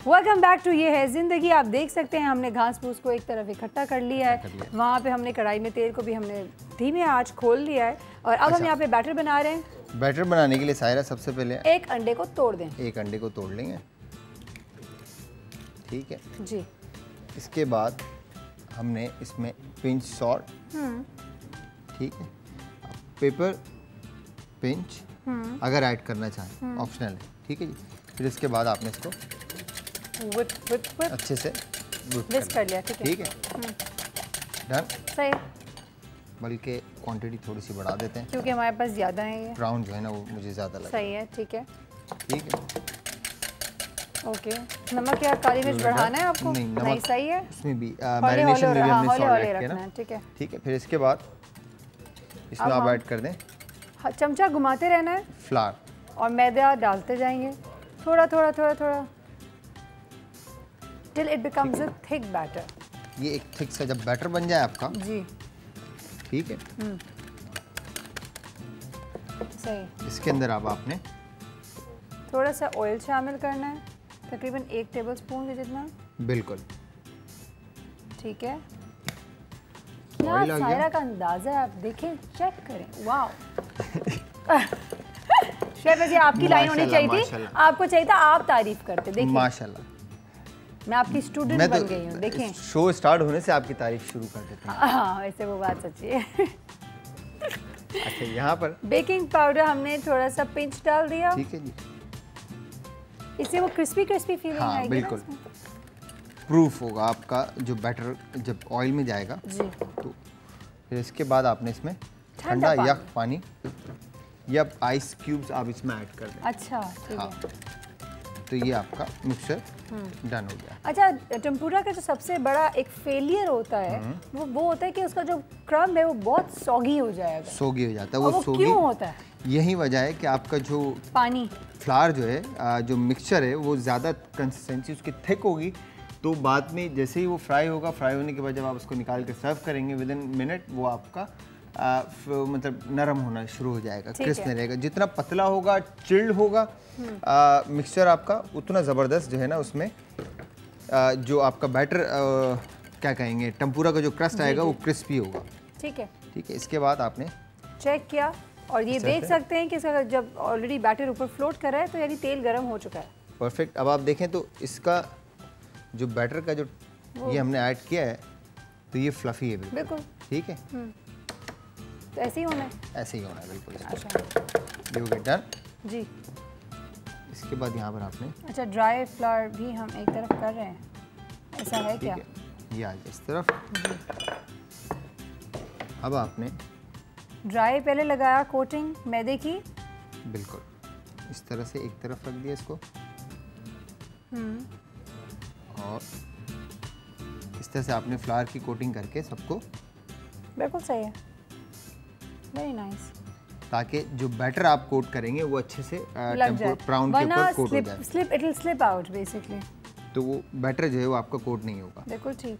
Welcome back to ये है ज़िंदगी। आप देख सकते हैं हमने घास फूस को एक तरफ इकट्ठा कर लिया है। वहाँ पे हमने कढ़ाई में तेल को भी हमने धीमे आंच खोल लिया है और अब हम यहाँ पे बैटर बना रहे हैं। बैटर बनाने के लिए सायरा सबसे पहले एक अंडे को तोड़ दें। एक अंडे को तोड़ लेंगे, ठीक है जी। इसके बाद हमने इसमें पिंच सॉल्ट, ठीक है, पेपर पिंच अगर ऐड करना चाहें, ऑप्शनल है, ठीक है जी। फिर इसके बाद आपने इसको whip अच्छे से विस्क कर लिया, ठीक है डन। सही, बल्कि क्वांटिटी थोड़ी सी बढ़ा देते हैं क्योंकि हमारे पास ज़्यादा है ये। ब्राउन जो है ना वो मुझे ज़्यादा लगता है। सही है, ठीक है ठीक है, ओके। नमक या काली मिर्च बढ़ाना है आपको? नहीं, नमक नहीं, सही है, उसमें भी मैरिनेशन में भी हमने सॉल्ट ऐड किया ना, ठीक है ठीक है। फिर इसके बाद इसमें आप ऐड कर दें, चमचा घुमाते रहना है फ्लावर और मैदा डालते जाएंगे थोड़ा थोड़ा थोड़ा थोड़ा till it becomes a thick batter. ये एक थिक सा जब बैटर बन जाए आपका जी, ठीक है, सही। इसके अंदर अब आपने थोड़ा सा ऑयल शामिल करना है, तकरीबन 1 टेबलस्पून के जितना। बिल्कुल, ठीक है। क्या सायरा का अंदाजा है, आप देखें, चेक करें, वाओ। शेफ जी आपकी लाइन होनी चाहिए थी, आपको चाहिए था आप तारीफ करते। देखिए माशाल्लाह, मैं आपकी स्टूडेंट बन गई हूँ। देखें, शो स्टार्ट होने से आपकी तारीफ शुरू कर देते हैं। हाँ, वैसे वो बात सच्ची है। अच्छा, यहाँ पर बेकिंग पाउडर हमने थोड़ा सा पिंच डाल दिया, ठीक है जी, इससे वो क्रिस्पी क्रिस्पी फीलिंग हाँ, आएगी। बिल्कुल प्रूफ होगा आपका जो बैटर जब ऑयल में जाएगा जी। तो फिर इसके बाद आपने इसमें ठंडा यख पानी या आइस क्यूब्स आप इसमें ऐड कर दें। अच्छा, ठीक हाँ, है। तो ये आपका मिक्सचर डन हो गया। अच्छा, टेम्पुरा का जो सबसे बड़ा एक फेलियर होता है वो होता है कि उसका जो क्रम्ब है वो बहुत सॉगी हो जाएगा। सोगी हो जाता है, वो सोगी क्यों होता है? यही वजह है कि आपका जो पानी फ्लावर जो है, जो मिक्सचर है वो ज़्यादा कंसिस्टेंसी उसकी थिक होगी, तो बाद में जैसे ही वो फ्राई होगा, फ्राई होने के बाद जब आप उसको निकाल के सर्व करेंगे विद इन मिनट वो आपका मतलब नरम होना शुरू हो जाएगा, क्रिस्प नहीं रहेगा। जितना पतला होगा, चिल्ड होगा मिक्सचर आपका, उतना ज़बरदस्त जो है ना उसमें जो आपका बैटर क्या कहेंगे, टेम्पुरा का जो क्रस्ट आएगा वो क्रिस्पी होगा। ठीक है, ठीक है। इसके बाद आपने चेक किया और ये देख सकते हैं कि इसका जब ऑलरेडी बैटर ऊपर फ्लोट कर रहा है तो यानी तेल गर्म हो चुका है। परफेक्ट। अब आप देखें तो इसका जो बैटर का जो ये हमने ऐड किया है तो ये फ्लफी है बिल्कुल, ठीक है। तो ऐसे ही होना है, ऐसे ही होना है बिल्कुल। अच्छा ये हो गया डन जी। इसके बाद यहाँ पर आपने अच्छा ड्राई फ्लावर भी हम एक तरफ कर रहे हैं, ऐसा है क्या? ये आ जाए इस तरफ। अब आपने ड्राई पहले लगाया कोटिंग मैदे की, बिल्कुल इस तरह से एक तरफ रख दिया इसको, और इस तरह से आपने फ्लावर की कोटिंग करके सबको, बिल्कुल सही है, वेरी नाइस, ताकि जो बैटर आप कोट करेंगे वो अच्छे से लग जाए, ब्राउन के ऊपर कोट हो जाए। Slip it will slip out basically, तो वो बैटर जो है वो आपका कोट नहीं होगा। बिल्कुल ठीक,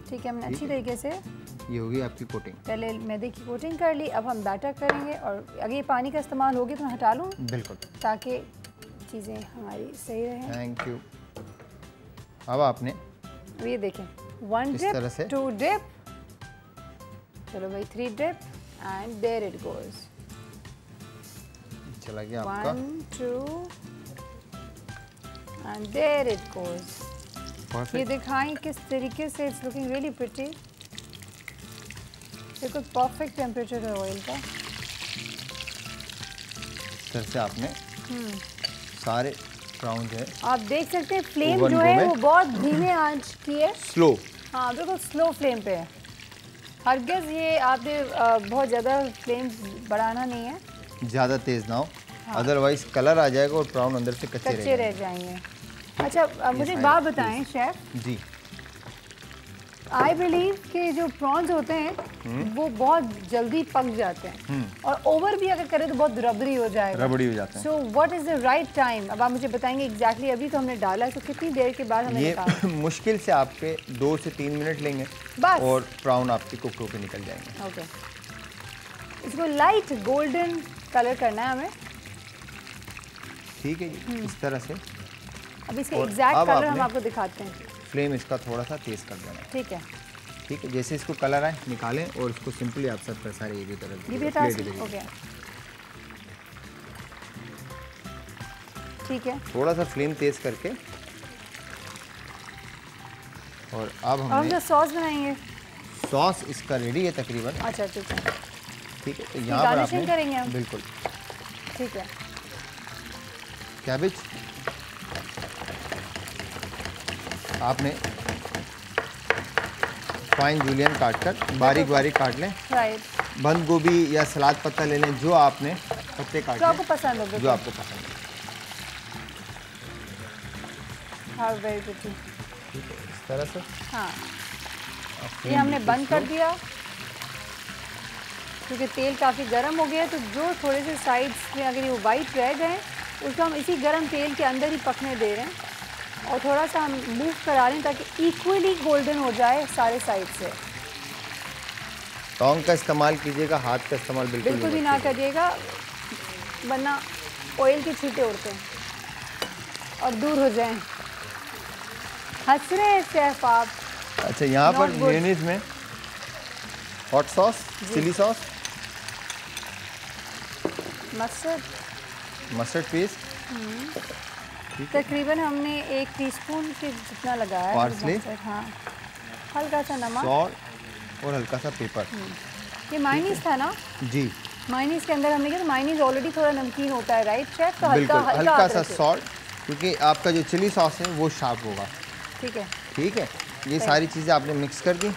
ठीक है, हमने अच्छी तरीके से ये होगी आपकी कोटिंग। पहले मैदे की कोटिंग कर ली, अब हम बैटर करेंगे, और अगर ये पानी का इस्तेमाल होगी तो मैं हटा लूँ, बिल्कुल, ताकि चीज़ें हमारी सही रहें। Thank you. अब आपने ये देखें, 1 इस तरह से डिप, 2 डिप, चलो भाई 3 dip, and there it goes, चला गया आपका 1 2 एंड देयर इट गोज। ये परफेक्ट। दिखाएं किस तरीके से, इट्स लुकिंग रियली प्रिटी, बिल्कुल परफेक्ट टेम्परेचर है ऑयल का। इस तरह से आपने सारे ब्राउन जो है, आप देख सकते हैं फ्लेम ओवन जो गो है में वो बहुत धीमे आंच की है, स्लो, हाँ बिल्कुल स्लो फ्लेम पे है। हरगिज़ ये आपने बहुत ज़्यादा फ्लेम बढ़ाना नहीं है, ज़्यादा तेज़ ना हो, अदरवाइज कलर आ जाएगा और ब्राउन अंदर से कच्चे रह जाएंगे। अच्छा मुझे एक बात बताएं शेफ जी, आई बिलीव कि जो प्रॉन्स होते हैं वो बहुत जल्दी पक जाते हैं, और ओवर भी अगर करें तो बहुत रबड़ी हो जाएगा, रबड़ी हो जाते हैं। So what is the right time? अब आप मुझे बताएंगे एग्जैक्टली, अभी तो हमने डाला है तो कितनी देर के बाद हमें ये निकालना? मुश्किल से आपके 2 से 3 मिनट लेंगे बस। और ब्राउन आपके कुक होकर निकल जाएंगे। ओके, इसको लाइट गोल्डन कलर करना है हमें, ठीक है जी, इस तरह से। अब इसके और एग्जैक्ट अब कलर हम आपने आपको दिखाते हैं, फ्लेम इसका थोड़ा सा तेज़ कर देना है, ठीक है? ठीक है। जैसे इसको कलर आए निकालें और इसको सिंपली आप सब पर सारे ये भी तरह ये भी हटा सकते, ओके ठीक है। थोड़ा सा फ्लेम तेज़ करके, और अब अब हमने जो सॉस बनाएंगे, सॉस इसका रेडी है तकरीबन, अच्छा ठीक है, ठीक है। तो यहाँ पर गार्निशिंग आपने करेंगे हम, बिल्कुल ठीक है। कैबेज आपने फाइन जूलियन काटकर बारीक बारीक काट लें, राइट, बंद गोभी या सलाद पत्ता ले लें, जो आपने पत्ते काट जो आपको लें, पसंद हो, जो आपको पसंद है, हाँ वेरी गुड, ठीक है। इस तरह से हाँ आप ये हमने बंद कर दिया, क्योंकि तेल काफ़ी गर्म हो गया है, तो जो थोड़े से साइड्स में अगर ये वाइट रह गए उसको हम इसी गर्म तेल के अंदर ही पकने दे रहे हैं, और थोड़ा सा हम मूव करा रहे हैं ताकि इक्वली गोल्डन हो जाए सारे साइड से। टोंग का इस्तेमाल कीजिएगा, हाथ का इस्तेमाल बिल्कुल बिल्कुल भी मत ना कीजिएगा। करिएगा, वरना ऑयल के छींटे उड़ते हैं और दूर हो जाएं। हंस रहे हैं शेफ आप। अच्छा, यहाँ पर Not good. मेयोनीज में hot sauce, chilli sauce, mustard paste, तकरीबन हमने 1 टीस्पून के जितना लगाया है, पार्सले, हाँ, हल्का सा नमक, सॉल्ट और हल्का सा पेपर। ये मायनीज था ना? जी मायनीज के अंदर हमने किया, मायनीज ऑलरेडी थोड़ा नमकीन होता है राइट शेफ, तो बिल्कुल, हल्का सा अदरक है। सॉल्ट, क्योंकि आपका जो चिली सॉस है वो शार्प होगा, ठीक है, ठीक है। ये सारी चीज़ें आपने मिक्स कर दी,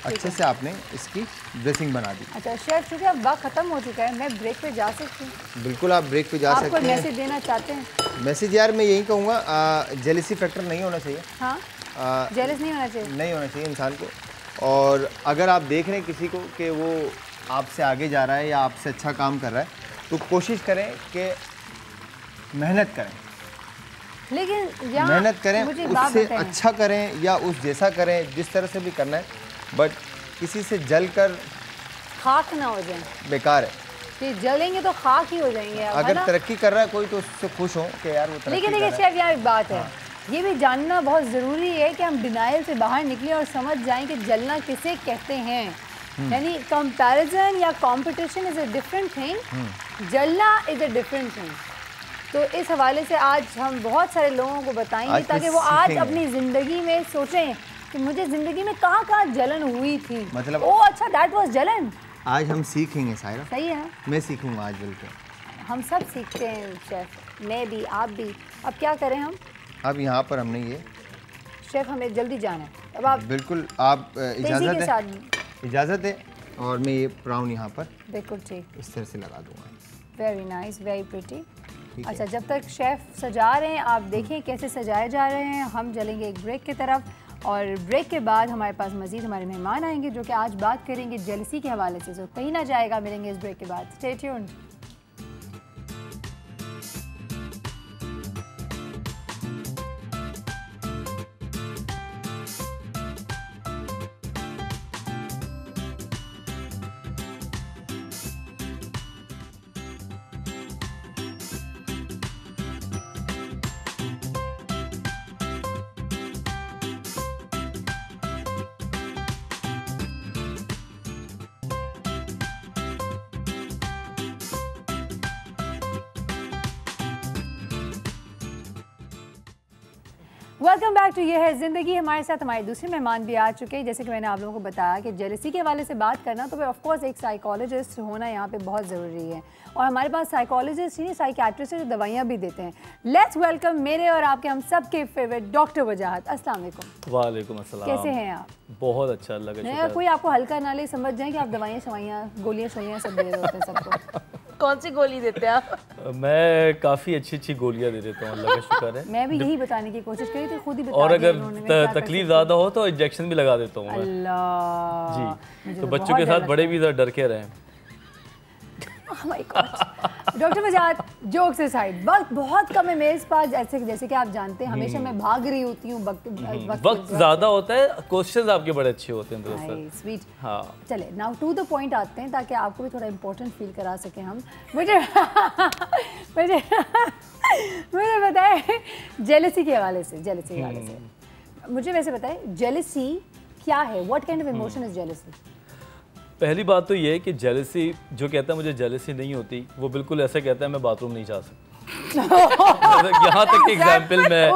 अच्छे से आपने इसकी ड्रेसिंग बना दी। अच्छा शेफ, चूँकि अब वक्त ख़त्म हो चुका है, मैं ब्रेक पे जा सकती हूँ? बिल्कुल, आप ब्रेक पे जा आपको सकते हैं। मैसेज देना चाहते हैं? मैसेज यार मैं यही कहूँगा, जेलिसी फैक्टर नहीं होना चाहिए, हाँ, जेलस नहीं होना चाहिए, नहीं होना चाहिए इंसान को। और अगर आप देख रहे हैं किसी को कि वो आपसे आगे जा रहा है या आपसे अच्छा काम कर रहा है, तो कोशिश करें कि मेहनत करें, लेकिन यहाँ मेहनत करें, मुझे एक बात उससे बताएं। अच्छा करें या उस जैसा करें, जिस तरह से भी करना है, बट किसी से जल कर खाक ना हो जाए, बेकार है। कि जलेंगे तो खाक ही हो जाएंगे अब, है अगर ना? तरक्की कर रहा है कोई तो उससे खुश हो कि यार वो तरक्की लेकिन कर देखिए रहा है। शेफ, यहाँ एक बात है, ये भी जानना बहुत ज़रूरी है कि हम डिनाइल से बाहर निकलें और समझ जाएं कि जलना किसे कहते हैं। यानी कंपैरिजन या competition is a different thing, जलना इज़ अ डिफरेंट थिंग। तो इस हवाले से आज हम बहुत सारे लोगों को बताएंगे आज ताकि कुछ वो आज सीखेंगे। अपनी ज़िंदगी में सोचें कि मुझे ज़िंदगी में कहाँ कहाँ जलन हुई थी, मतलब ओ अच्छा दैट वाज जलन। आज हम सीखेंगे सायरा, सही है, मैं सीखूंगा आज बल्कि। हम सब सीखते हैं शेफ़, मैं भी, आप भी। अब क्या करें हम? अब यहाँ पर हमने ये शेफ़ हमें जल्दी जाना है, अब आप बिल्कुल आप इजाज़त है और मैं ये ब्राउन यहाँ पर बिल्कुल ठीक इस तरह से लगा दूँगा। Very nice, very pretty. अच्छा, जब तक शेफ़ सजा रहे हैं आप देखें कैसे सजाए जा रहे हैं, हम चलेंगे एक ब्रेक की तरफ और ब्रेक के बाद हमारे पास मज़ीद हमारे मेहमान आएंगे जो कि आज बात करेंगे जेलसी के हवाले से। तो कहीं ना जाएगा, मिलेंगे इस ब्रेक के बाद। Stay tuned. Welcome back to ये है ज़िंदगी। हमारे साथ हमारे दूसरे मेहमान भी आ चुके हैं। जैसे कि मैंने आप लोगों को बताया कि जेलसी के हवाले से बात करना तो ऑफ कोर्स एक साइकोलॉजिस्ट होना यहाँ पे बहुत ज़रूरी है और हमारे पास साइकोलॉजिस्ट ही नहीं साइकियाट्रिस्ट जो दवाइयाँ भी देते हैं। लेट्स वेलकम मेरे और आपके हम सब के फेवरेट डॉक्टर वजाहत। अस्सलाम वालेकुम। वालेकुम अस्सलाम। कैसे हैं आप? बहुत अच्छा, अल्लाह का शुक्र है। कोई आपको हल्का ना ले, समझ जाए कि आप दवाइयाँ शवाइयाँ गोलियाँ शोलियाँ सब दे रहे होते हैं सबको। कौन सी गोली देते हैं आप? मैं काफ़ी अच्छी गोलियां दे देता हूँ, अल्लाह का शुक्र है। मैं भी यही बताने की कोशिश करी थी, खुद ही बता और दिया अगर तकलीफ ज़्यादा हो तो इंजेक्शन भी लगा देता हूँ मैं। अल्लाह जी, तो बच्चों के साथ बड़े भी डर के रहें। डॉक्टर वजाहत, जोक्स असाइड, वक्त बहुत कम है मेरे पास। जैसे कि आप जानते हैं हमेशा मैं भाग रही होती हूँ, वक्त ज़्यादा होता है, क्वेश्चंस आपके बड़े अच्छे होते हैं दरअसल। स्वीट। हाँ, चले नाउ टू द पॉइंट आते हैं ताकि आपको भी थोड़ा इम्पोर्टेंट फील करा सकें हम। मुझे बताएं जेलसी के हवाले से, मुझे वैसे बताएं जेलसी क्या है? What kind of emotion is jealousy? पहली बात तो ये है कि जेलसी जो कहता है मुझे जेलसी नहीं होती, वो बिल्कुल ऐसे कहता है मैं बाथरूम नहीं जा सकता। यहाँ तक एग्जाम्पल मैं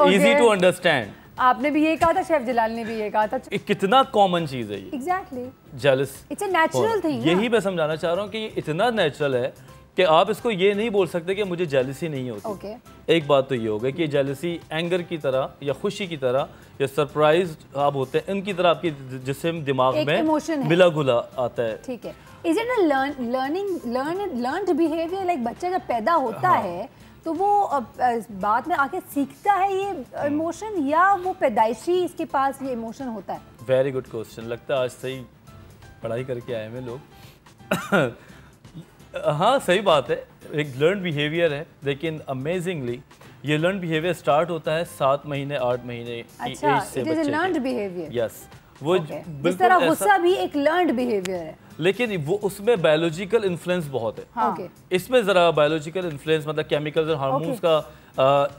इजी टू अंडरस्टैंड। आपने भी ये कहा था, शेफ जलाल ने भी ये कहा था। कितना कॉमन चीज़ है ये। Exactly, jealous it's a natural thing. यही मैं समझाना चाह रहा हूँ कि ये इतना नेचुरल है कि आप इसको ये नहीं बोल सकते कि मुझे जेलसी नहीं होती। एक बात तो ये हो गई कि जेलसी एंगर की तरह या खुशी की तरह या सरप्राइज आप होते हैं इनकी तरह आपके जिस्म दिमाग में मिला घुला आता है। ठीक है। Is it a learned behaviour? Like बच्चा जब पैदा होता है तो वो बाद में आके सीखता है ये इमोशन या वो पैदाइशी इसके पास ये इमोशन होता है? Very good question. लगता है आज सही पढ़ाई करके आए हैं लोग। हाँ, सही बात है, एक लर्न बिहेवियर है, लेकिन अमेजिंगली ये लर्न बिहेवियर स्टार्ट होता है 7 महीने 8 महीने की एज से बच्चे के। Learned behaviour. यस, वो जिस तरह गुस्सा भी एक लर्न्ड बिहेवियर है, लेकिन वो उसमें बायोलॉजिकल इन्फ्लुएंस बहुत है। हाँ। इसमें जरा बायोलॉजिकल इन्फ्लुएंस मतलब केमिकल्स और हार्मोन्स का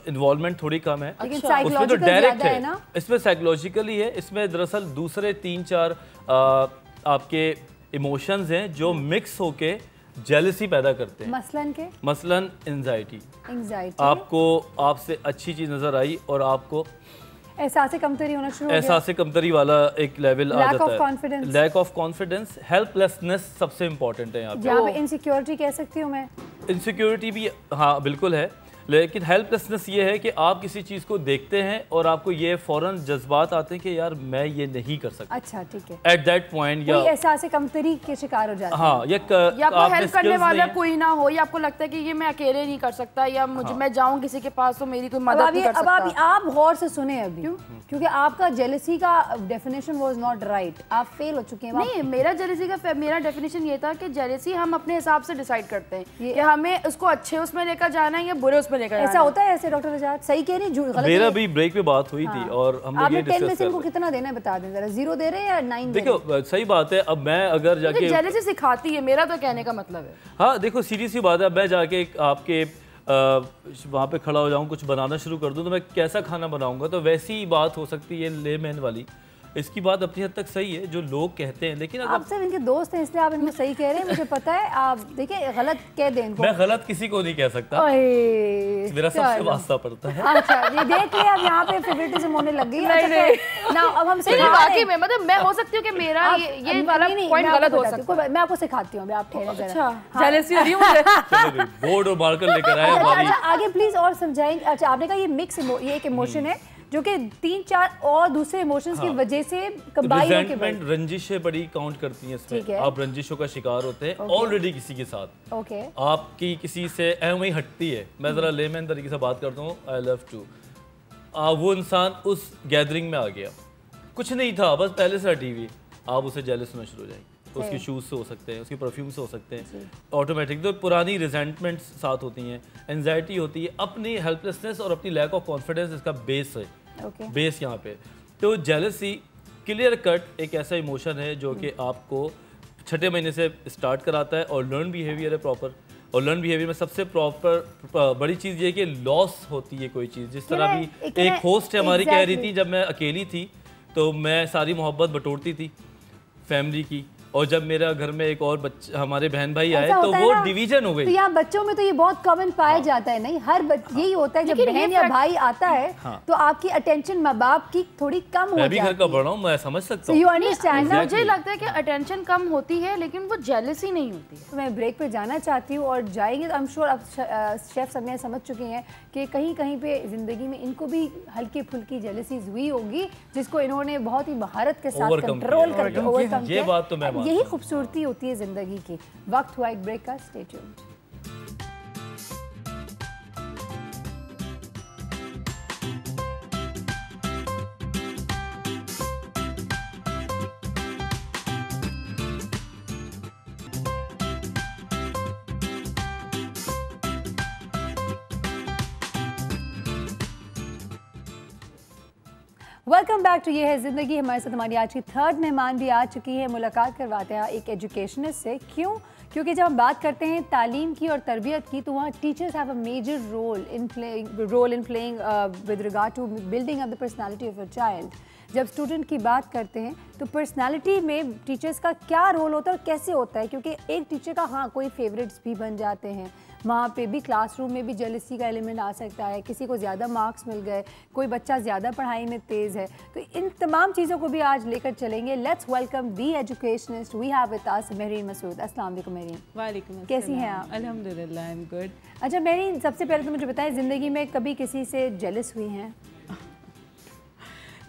इन्वॉल्वमेंट थोड़ी कम है। उसमें तो डायरेक्ट है, इसमें साइकोलॉजिकली है। इसमें दरअसल दूसरे 3-4 आपके इमोशंस हैं जो मिक्स होके जेलसी पैदा करते हैं। मसलन एंजाइटी। आपको आपसे अच्छी चीज नजर आई और आपको एहसास कमतरी होना शुरू हो गया। एहसास कमतरी वाला एक लेवल आ जाता है। लैक ऑफ कॉन्फिडेंस, हेल्पलेसनेस सबसे इंपॉर्टेंट है यहाँ पे। जहाँ पे इनसिक्योरिटी कह सकती हूँ मैं। इनसिक्योरिटी भी हाँ बिल्कुल है, लेकिन हेल्पलेसनेस ये है कि आप किसी चीज़ को देखते हैं और आपको ये फौरन जज्बात आते हैं कि यार मैं ये नहीं कर सकता। अच्छा, ठीक है। एट दैट पॉइंट या एहसास कमतरी के शिकार हो जाते हैं। हाँ, या आपको हेल्प करने वाला कोई ना हो या आपको लगता है कि ये मैं अकेले नहीं कर सकता या मुझे मैं जाऊँ किसी के पास तो मेरी कोई मदद नहीं कर सकता। अब आप गौर से सुने अभी, क्योंकि आपका जेलसी का डेफिनेशन वाज नॉट राइट, आप फेल हो चुके हैं। नहीं, मेरा जेलसी का मेरा डेफिनेशन ये था कि जेलसी हम अपने हिसाब से डिसाइड करते हैं कि हमें उसको अच्छे उसमें लेकर जाना है या बुरे उसमें लेकर जाना है। ऐसा होता है ऐसे डॉक्टर वजाहत? सही कह रही, झूठ गलत? मेरा भी ब्रेक पे बात हुई थी और हम लोग ये डिस्कस कर रहे थे। इनको कितना देना है बता दें जरा, 0 दे रहे हैं या 9 दे रहे हैं? देखो सही बात है, अब मैं अगर जाके जेलसी सिखाती है, मेरा तो कहने का मतलब है। हाँ देखो, सीधी सी बात है, मैं जाके आपके वहाँ पे खड़ा हो जाऊँ, कुछ बनाना शुरू कर दूँ तो मैं कैसा खाना बनाऊँगा? तो वैसी ही बात हो सकती है लेमैन वाली इसकी बात अपनी हद तक सही है जो लोग कहते हैं, लेकिन आप सिर्फ इनके दोस्त हैं इसलिए आप इनको सही कह रहे हैं, मुझे पता है। आप देखिए गलत कह दें इनको। मैं गलत किसी को नहीं कह सकता, मेरा सबसे वास्ता पड़ता है। अच्छा ये देख लिया, अब यहाँ पे फेवरेटिज्म होने लग गई है ना। अब हम बाकी में मतलब मैं हो सकती हूँ कि मेरा ये वाला पॉइंट गलत हो सकता है। मैं आपको सिखाती हूँ, आप ठहरे जरा। जेलसी हो रही है मुझे। बोर्ड और मार्कर लेकर आए हमारी। आगे प्लीज और समझाएंगे। अच्छा आपने कहा ये मिक्स, ये एक इमोशन है जो कि 3-4 और दूसरे इमोशंस की वजह से कंबाइन होके रिजेंटमेंट, रंजिशें बड़ी काउंट करती हैं इसमें। आप रंजिशों का शिकार होते हैं ऑलरेडी किसी के साथ। आपकी किसी से अहमी हटती है। मैं जरा लेमैन तरीके से बात करता हूँ, आई लव टू। वो इंसान उस गैदरिंग में आ गया, कुछ नहीं था, बस पहले से हटी हुई, आप उसे जेलस होना शुरू हो जाएंगे। तो उसके शूज़ से हो सकते हैं, उसकी परफ्यूम से हो सकते हैं, ऑटोमेटिक। तो पुरानी रिजेंटमेंट्स साथ होती हैं, एंजाइटी होती है, अपनी हेल्पलेसनेस और अपनी लैक ऑफ कॉन्फिडेंस इसका बेस है। बेस यहाँ पे। तो जेलसी क्लियर कट एक ऐसा इमोशन है जो कि आपको 6ठे महीने से स्टार्ट कराता है और लर्न बिहेवियर है प्रॉपर। और लर्न बिहेवियर में सबसे प्रॉपर बड़ी चीज़ ये है कि लॉस होती है कोई चीज़। जिस तरह भी एक होस्ट हमारी कह रही थी, जब मैं अकेली थी तो मैं सारी मोहब्बत बटोरती थी फैमिली की, और जब मेरा घर में एक और बच्चे हमारे बहन भाई आए तो वो डिवीजन हो गई। तो यहाँ बच्चों में तो ये बहुत कॉमन पाया जाता है, नहीं हर यही होता है, जब बहन या भाई आता है तो आपकी अटेंशन माँ बाप की थोड़ी कम हो जाती है। मैं भी घर का बड़ा हूँ, मैं समझ सकता हूँ। You understand. मुझे लगता है कि अटेंशन कम होती है लेकिन वो जेलसी नहीं होती है। मैं ब्रेक पे जाना चाहती हूँ और जाएंगे तो आई एम श्योर अब शेफ सब समझ चुके हैं कि कहीं कहीं पे जिंदगी में इनको भी हल्की फुल्की जेलसीज हुई होगी, जिसको इन्होंने बहुत ही महारत के साथ कंट्रोल करके ओवरकम किया। ये बात तो मैं यही खूबसूरती होती है जिंदगी की। वक्त हुआ एक ब्रेक का, stay tuned. Welcome back to ये है ज़िंदगी। हमारे साथ हमारी आज की थर्ड मेहमान भी आ चुकी है। मुलाकात करवाते हैं एक एजुकेशनिस्ट से। क्यों? क्योंकि जब हम बात करते हैं तालीम की और तरबियत की तो वहाँ teachers have a major role in playing with regard to building up the personality of a child. जब स्टूडेंट की बात करते हैं तो पर्सनालिटी में टीचर्स का क्या रोल होता है और कैसे होता है, क्योंकि एक टीचर का हाँ कोई फेवरेट्स भी बन जाते हैं, वहाँ पे भी क्लासरूम में भी जेलसी का एलिमेंट आ सकता है, किसी को ज़्यादा मार्क्स मिल गए, कोई बच्चा ज़्यादा पढ़ाई में तेज़ है। तो इन तमाम चीज़ों को भी आज लेकर चलेंगे। Let's welcome the educationist we have with us Mehreen Masood. अस्सलाम वालेकुम मेहरीन। वालेकुम अस्सलाम। कैसी हैं आप? अल्हम्दुलिल्लाह आई एम गुड। अच्छा मेहरीन, सबसे पहले तो मुझे बताएं, ज़िंदगी में कभी किसी से जेलस हुई हैं?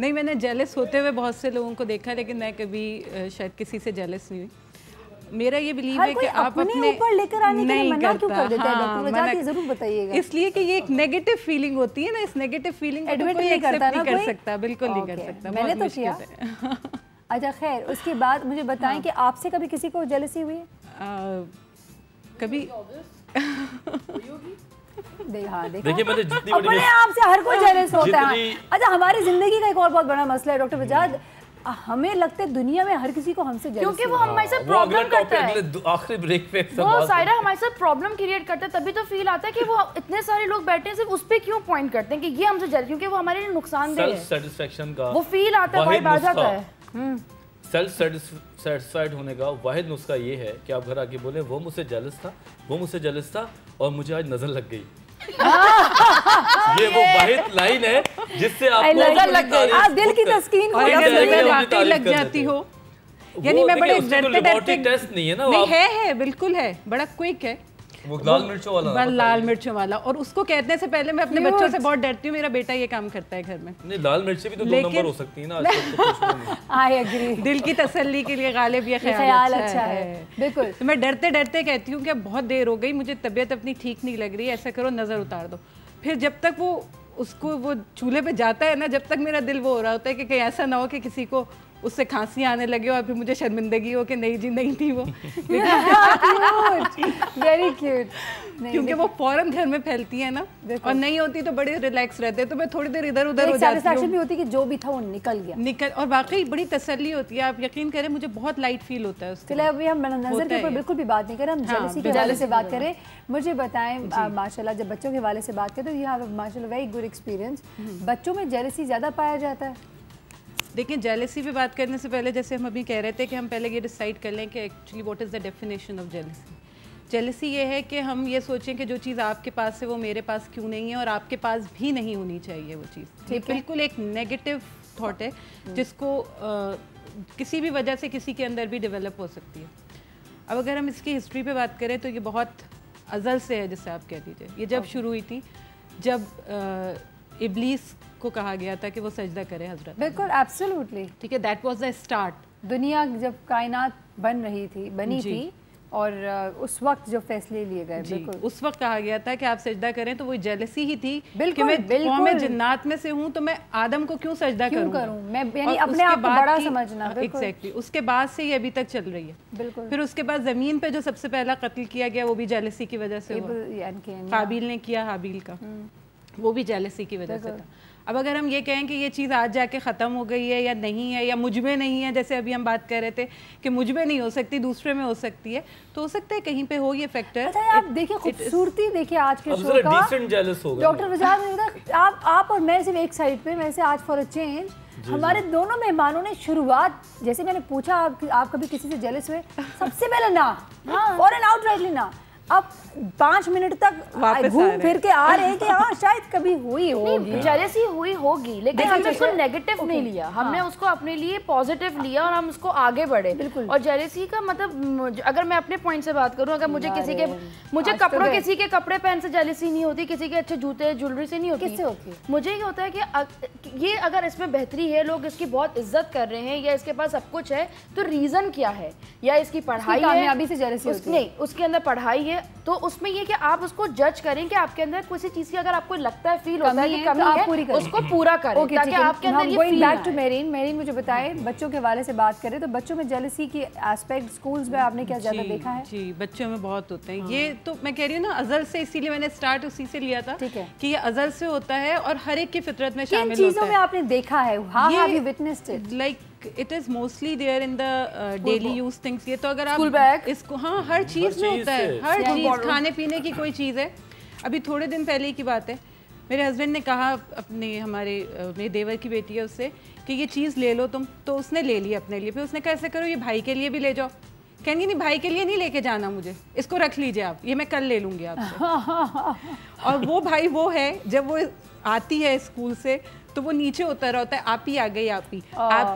नहीं, मैंने जेलस होते हुए बहुत से लोगों को देखा, लेकिन मैं कभी शायद किसी से जेलस नहीं हुई। मेरा ये बिलीव है कि आप अपने ऊपर लेकर आने के लिए मना क्यों कर देते हैं डॉक्टर? मना जरूर बताइएगा। इसलिए कि ये एक नेगेटिव फीलिंग होती है ना, इस नेगेटिव फीलिंग को एडमिट कोई नहीं करता नहीं कर सकता, बिल्कुल नहीं कर सकता। मैंने तो किया। अच्छा खैर, उसके बाद मुझे बताएं कि आपसे कभी किसी को जेलसी हुई है? कभी देखिए मैंने जितनी अपने आप से हर कोई जेलस होता है। अच्छा हमारी जिंदगी का एक और बहुत बड़ा मसला है डॉक्टर बजाज, हमें लगता है दुनिया में हर किसी को हमसे जेलसी, क्योंकि वो हमारे साथ प्रॉब्लम करता है। आखिरी ब्रेक पे वो सायरा हमारे साथ प्रॉब्लम क्रिएट करता है, तभी तो फील आता है कि वो इतने सारे लोग बैठे हैं सिर्फ उस पे क्यों पॉइंट करते हैं कि ये हमसे जेलस, क्योंकि वो हमारे लिए नुकसानदेह है। सेल्फ सेटिस्फेक्शन का वो फील आता है, वाइब आ जाता है। सेल्फ सेटिस्फाइड होने का वाहिद नुस्खा ये है कि आप घर आके बोले वो मुझसे जेलस था, वो मुझसे जेलस था और मुझे आज नजर लग गई। ये वो वाहिद लाइन है जिससे आपको नजर लग गई, आप दिल की तस्कीन और अगर वाकई लग जाती हो, यानी मैं बड़े डरते टेस्ट नहीं है ना, नहीं है बिल्कुल है, बड़ा क्विक है वो लाल मिर्चों वाला, लाल मिर्चों वाला। और उसको कहने से पहले मैं अपने बच्चों से बहुत डरती हूँ। मेरा बेटा ये काम करता है घर में। नहीं, लाल मिर्चें भी तो 2 नंबर हो सकती है ना आजकल। I agree. दिल की तसल्ली के लिए गालिब ये ख्याल अच्छा है। बिल्कुल। तो मैं डरते डरते कहती हूँ कि बहुत देर हो गई, मुझे तबीयत अपनी ठीक नहीं लग रही है, ऐसा करो नज़र उतार दो। फिर जब तक वो उसको वो चूल्हे पे जाता है ना, जब तक मेरा दिल वो हो रहा होता है कि कहीं ऐसा ना हो कि किसी को उससे खांसी आने लगे और फिर मुझे शर्मिंदगी हो कि नहीं जी नहीं थी वो। Very cute. क्योंकि वो फौरन घर में फैलती है ना, और नहीं होती तो बड़े रिलैक्स रहते, तो मैं थोड़ी देर इधर उधर हो जाती हूँ। भी होती कि जो भी था वो निकल और वाकई बड़ी तसल्ली होती है। आप यकीन करें मुझे बहुत लाइट फील होता है उसके। चलिए अभी हम नजर के ऊपर बिल्कुल भी बात नहीं करें, हम जेलसी के हवाले से बात करें। मुझे बताएं माशाल्लाह, जब बच्चों के हवाले से बात करें तो यू हैव माशाल्लाह वेरी गुड एक्सपीरियंस। बच्चों में जेलसी ज़्यादा पाया जाता है? देखिए जेलसी पे बात करने से पहले जैसे हम अभी कह रहे थे कि हम पहले ये डिसाइड कर लें कि actually what is the definition of jealousy. Jealousy ये है कि हम ये सोचें कि जो चीज़ आपके पास है वो मेरे पास क्यों नहीं है और आपके पास भी नहीं होनी चाहिए वो चीज़। ये बिल्कुल एक नेगेटिव थॉट है जिसको किसी भी वजह से किसी के अंदर भी डेवलप हो सकती है। अब अगर हम इसकी हिस्ट्री पे बात करें तो ये बहुत अज़ल से है, जिससे आप कह दीजिए। ये जब शुरू हुई थी, जब इब्लीस को कहा गया था कि वो सजदा करे हजरत। बिल्कुल, एब्सोल्युटली, ठीक है, दैट वाज द स्टार्ट। दुनिया जब कायनात बनी थी और उस वक्त जो फैसले लिए गए, बिल्कुल उस वक्त कहा गया था कि आप सजदा करें, तो वो जेलसी ही थी कि मैं जिन्नात में से हूँ तो मैं आदम को क्यों सजदा करूँ, मैं यानी अपने आप को बड़ा समझना। एग्जैक्टली, उसके बाद से ये अभी तक चल रही है। बिल्कुल। फिर उसके बाद ज़मीन पे जो सबसे पहला कत्ल किया गया वो भी जेलसी की वजह से हुआ। काबिल ने किया हाबिल का, वो भी जेलसी की वजह से था। अब अगर हम ये कहें कि ये चीज़ आज जाके ख़त्म हो गई है या नहीं है, या मुझ में नहीं है, जैसे अभी हम बात कर रहे थे कि मुझ में नहीं हो सकती, दूसरे में हो सकती है, तो हो सकता है कहीं पे हो ये फैक्टर। अच्छा, आप देखिए खूबसूरती देखिए आज के शो का। डॉक्टर वजाद, आप और मैं सिर्फ एक साइड पे, वैसे आज फॉर अ चेंज हमारे दोनों मेहमानों ने शुरुआत, जैसे मैंने पूछा आप कभी किसी से जेलस हुए, सबसे पहले ना, फॉरन आउटराइटली ना। अब 5 मिनट तक घूम फिर के आ रहे हैं कि हाँ शायद कभी हुई होगी, जेलसी हुई होगी, लेकिन हमने उसको नेगेटिव नहीं लिया, हमने उसको अपने लिए पॉजिटिव लिया और हम उसको आगे बढ़े। बिल्कुल। और जेलसी का मतलब, अगर मैं अपने पॉइंट से बात करूं, अगर मुझे किसी के कपड़े पहन से जेलसी नहीं होती, किसी के अच्छे जूते ज्वेलरी से नहीं होती। किससे होती है? मुझे ये होता है कि ये अगर इसमें बेहतरी है, लोग इसकी बहुत इज्जत कर रहे हैं, या इसके पास सब कुछ है, तो रीजन क्या है? या इसकी पढ़ाई है, कामयाबी से जेलसी होती है? नहीं, उसके अंदर पढ़ाई है, तो उसमें ये कि आप उसको जज करें कि आपके अंदर किसी चीज की अगर आपको लगता है, फील होता है कि कमी है, उसको पूरा करें, ताकि आपके अंदर ये फील बैक टू मेरीन मुझे बताएं, बच्चों के हवाले से बात करें तो बच्चों में जेलसी की एस्पेक्ट स्कूल्स में आपने क्या ज्यादा देखा है? जी, बच्चों में बहुत होते हैं। ये तो मैं कह रही हूँ ना, अज़ल से, इसीलिए मैंने स्टार्ट उसी से लिया था कि ये अज़ल से होता है और हर एक की फितरत में शामिल होता है। चीजों में आपने देखा है, how have you witnessed it? Like it is mostly there in the daily use things. ये तो अगर आप इसको, हाँ, हर चीज में होता है, हर चीज, खाने पीने की कोई चीज है। अभी थोड़े दिन पहले की बात है, मेरे हस्बैंड ने कहा अपने मेरे देवर की बेटी है उससे कि ये चीज़ ले लो तुम, तो उसने ले लिया अपने लिए। फिर उसने कहा ऐसा करो ये भाई के लिए भी ले जाओ। कहेंगे नहीं, भाई के लिए नहीं लेके जाना मुझे, इसको रख लीजिए आप, ये मैं कल ले लूँगी आपसे। और वो भाई वो है, जब वो आती है स्कूल से तो वो नीचे उतर रहा होता है, आप ही आ गई, आप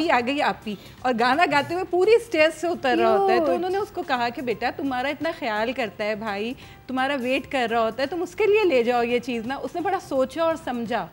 ही आ गई, आप ही, और गाना गाते हुए पूरी स्टेज से उतर रहा होता है। तो उन्होंने उसको कहा कि बेटा तुम्हारा इतना ख्याल करता है भाई, तुम्हारा वेट कर रहा होता है, तुम उसके लिए ले जाओ ये चीज़ ना। उसने बड़ा सोचा और समझा।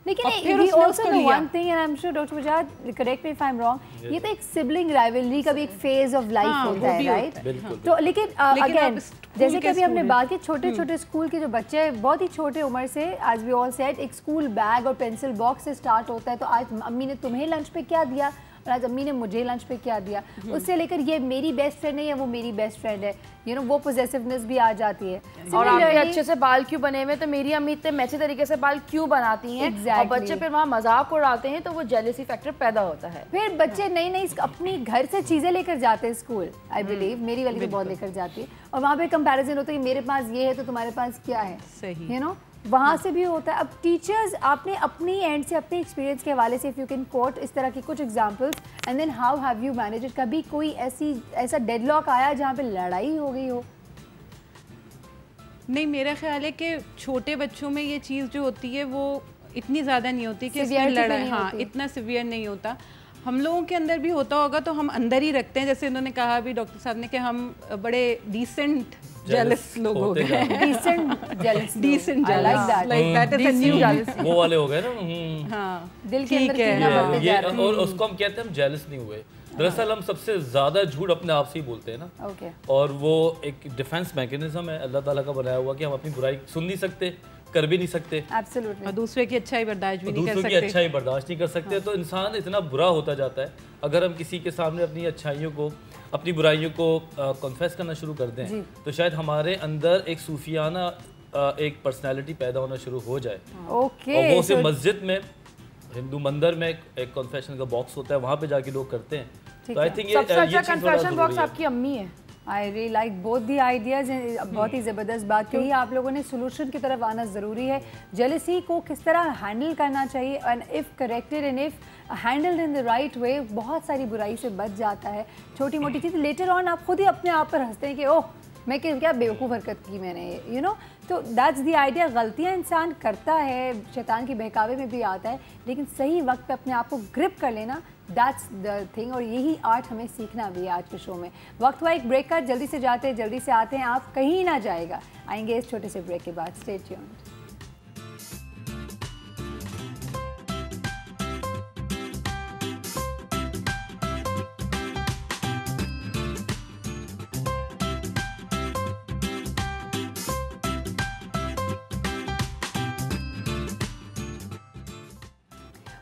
लेकिन we also know one thing, and I'm sure Dr. Wajad, correct me if I'm wrong, ये तो एक सिबलिंग राइवलरी का भी एक फेज ऑफ लाइफ होता है, राइट? तो लेकिन अगेन जैसे कि अभी हमने बात की, छोटे छोटे स्कूल के जो बच्चे हैं, बहुत ही छोटे उम्र से, एज वी ऑल सेड, एक स्कूल बैग और पेंसिल बॉक्स से स्टार्ट होता है। तो आज अम्मी ने तुम्हें लंच पे क्या दिया और आज अम्मी ने मुझे लंच पे क्या दिया, उससे लेकर ये मेरी बेस्ट फ्रेंड है या वो मेरी बेस्ट फ्रेंड है, यू नो, वो पोजेसिवनेस भी आ जाती है। और आपके अच्छे से बाल क्यों बने हुए, तो मेरी अम्मी इतने मैची तरीके से बाल क्यों बनाती हैं, और बच्चे फिर वहाँ मजाक उड़ाते हैं, तो वो जेलसी फैक्टर पैदा होता है। फिर बच्चे नई नई अपनी घर से चीजें लेकर जाते हैं स्कूल, आई बिलीव, मेरी वाली तो बहुत लेकर जाती है, और वहाँ पे कंपैरिजन होता है कि मेरे पास ये है तो तुम्हारे पास क्या है, सही, यू नो, वहाँ से भी होता है। अब टीचर्स, आपने अपनी एंड से, अपने एक्सपीरियंस के हवाले से, इफ़ यू कैन कोट इस तरह की कुछ examples, and then how have you manage it? कभी कोई ऐसा डेडलॉक आया जहाँ पे लड़ाई हो गई हो? नहीं, मेरा ख्याल है कि छोटे बच्चों में ये चीज़ जो होती है वो इतनी ज़्यादा नहीं होती कि इसमें लड़ाई, हाँ, इतना सिवियर नहीं होता। हम लोगों के अंदर भी होता होगा तो हम अंदर ही रखते हैं, जैसे उन्होंने कहा अभी डॉक्टर साहब ने कि हम बड़े डिसेंट जेलस लोग हो गए, decent jealous, decent jealous, like that is a new jealousy, वो वाले हो गए ना। हाँ, दिल के अंदर कीना बढ़ते जा रहा है, और उसको हम कहते हैं हम जेलस नहीं हुए। दरअसल हम सबसे ज्यादा झूठ अपने आप से ही बोलते हैं ना, और वो एक डिफेंस मैकेनिज्म है अल्लाह ताला का बनाया हुआ कि हम अपनी बुराई सुन नहीं सकते, कर भी नहीं सकते, एब्सोल्युटली, और दूसरे की अच्छाई बर्दाश्त भी नहीं कर सकते, दूसरे की अच्छाई बर्दाश्त नहीं कर सकते। तो इंसान इतना बुरा होता जाता है अगर हम किसी के सामने अपनी अच्छाइयों को, अपनी बुराइयों को कॉन्फेस करना शुरू कर दें, तो शायद हमारे अंदर एक सूफियाना एक पर्सनैलिटी पैदा होना शुरू हो जाए। और वो सिर्फ मस्जिद में, हिंदू मंदिर में एक कॉन्फेशन का बॉक्स होता है, वहाँ पे जाके लोग करते हैं। तो आई थिंक ये सबसे अच्छा कन्फेशन बॉक्स आपकी अम्मी है। I really like both the ideas. बहुत ही ज़बरदस्त बात कही आप लोगों ने। सोल्यूशन की तरफ आना ज़रूरी है। जेलसी को किस तरह हैंडल करना चाहिए, and if corrected and if handled in the right way, बहुत सारी बुराई से बच जाता है। छोटी मोटी चीज़ लेटर ऑन आप खुद ही अपने आप पर हंसते हैं कि ओह मैं क्या बेवकूफ़ हरकत की मैंने, यू नो। तो दैट्स दी आइडिया। गलतियाँ इंसान करता है, शैतान के बहकावे में भी आता है, लेकिन सही वक्त पे अपने आप को ग्रिप कर लेना, दैट्स द थिंग। और यही आर्ट हमें सीखना भी है आज के शो में। वक्त हुआ एक ब्रेक का, जल्दी से जाते हैं, जल्दी से आते हैं, आप कहीं ना जाएगा। आएंगे इस छोटे से ब्रेक के बाद। Stay tuned.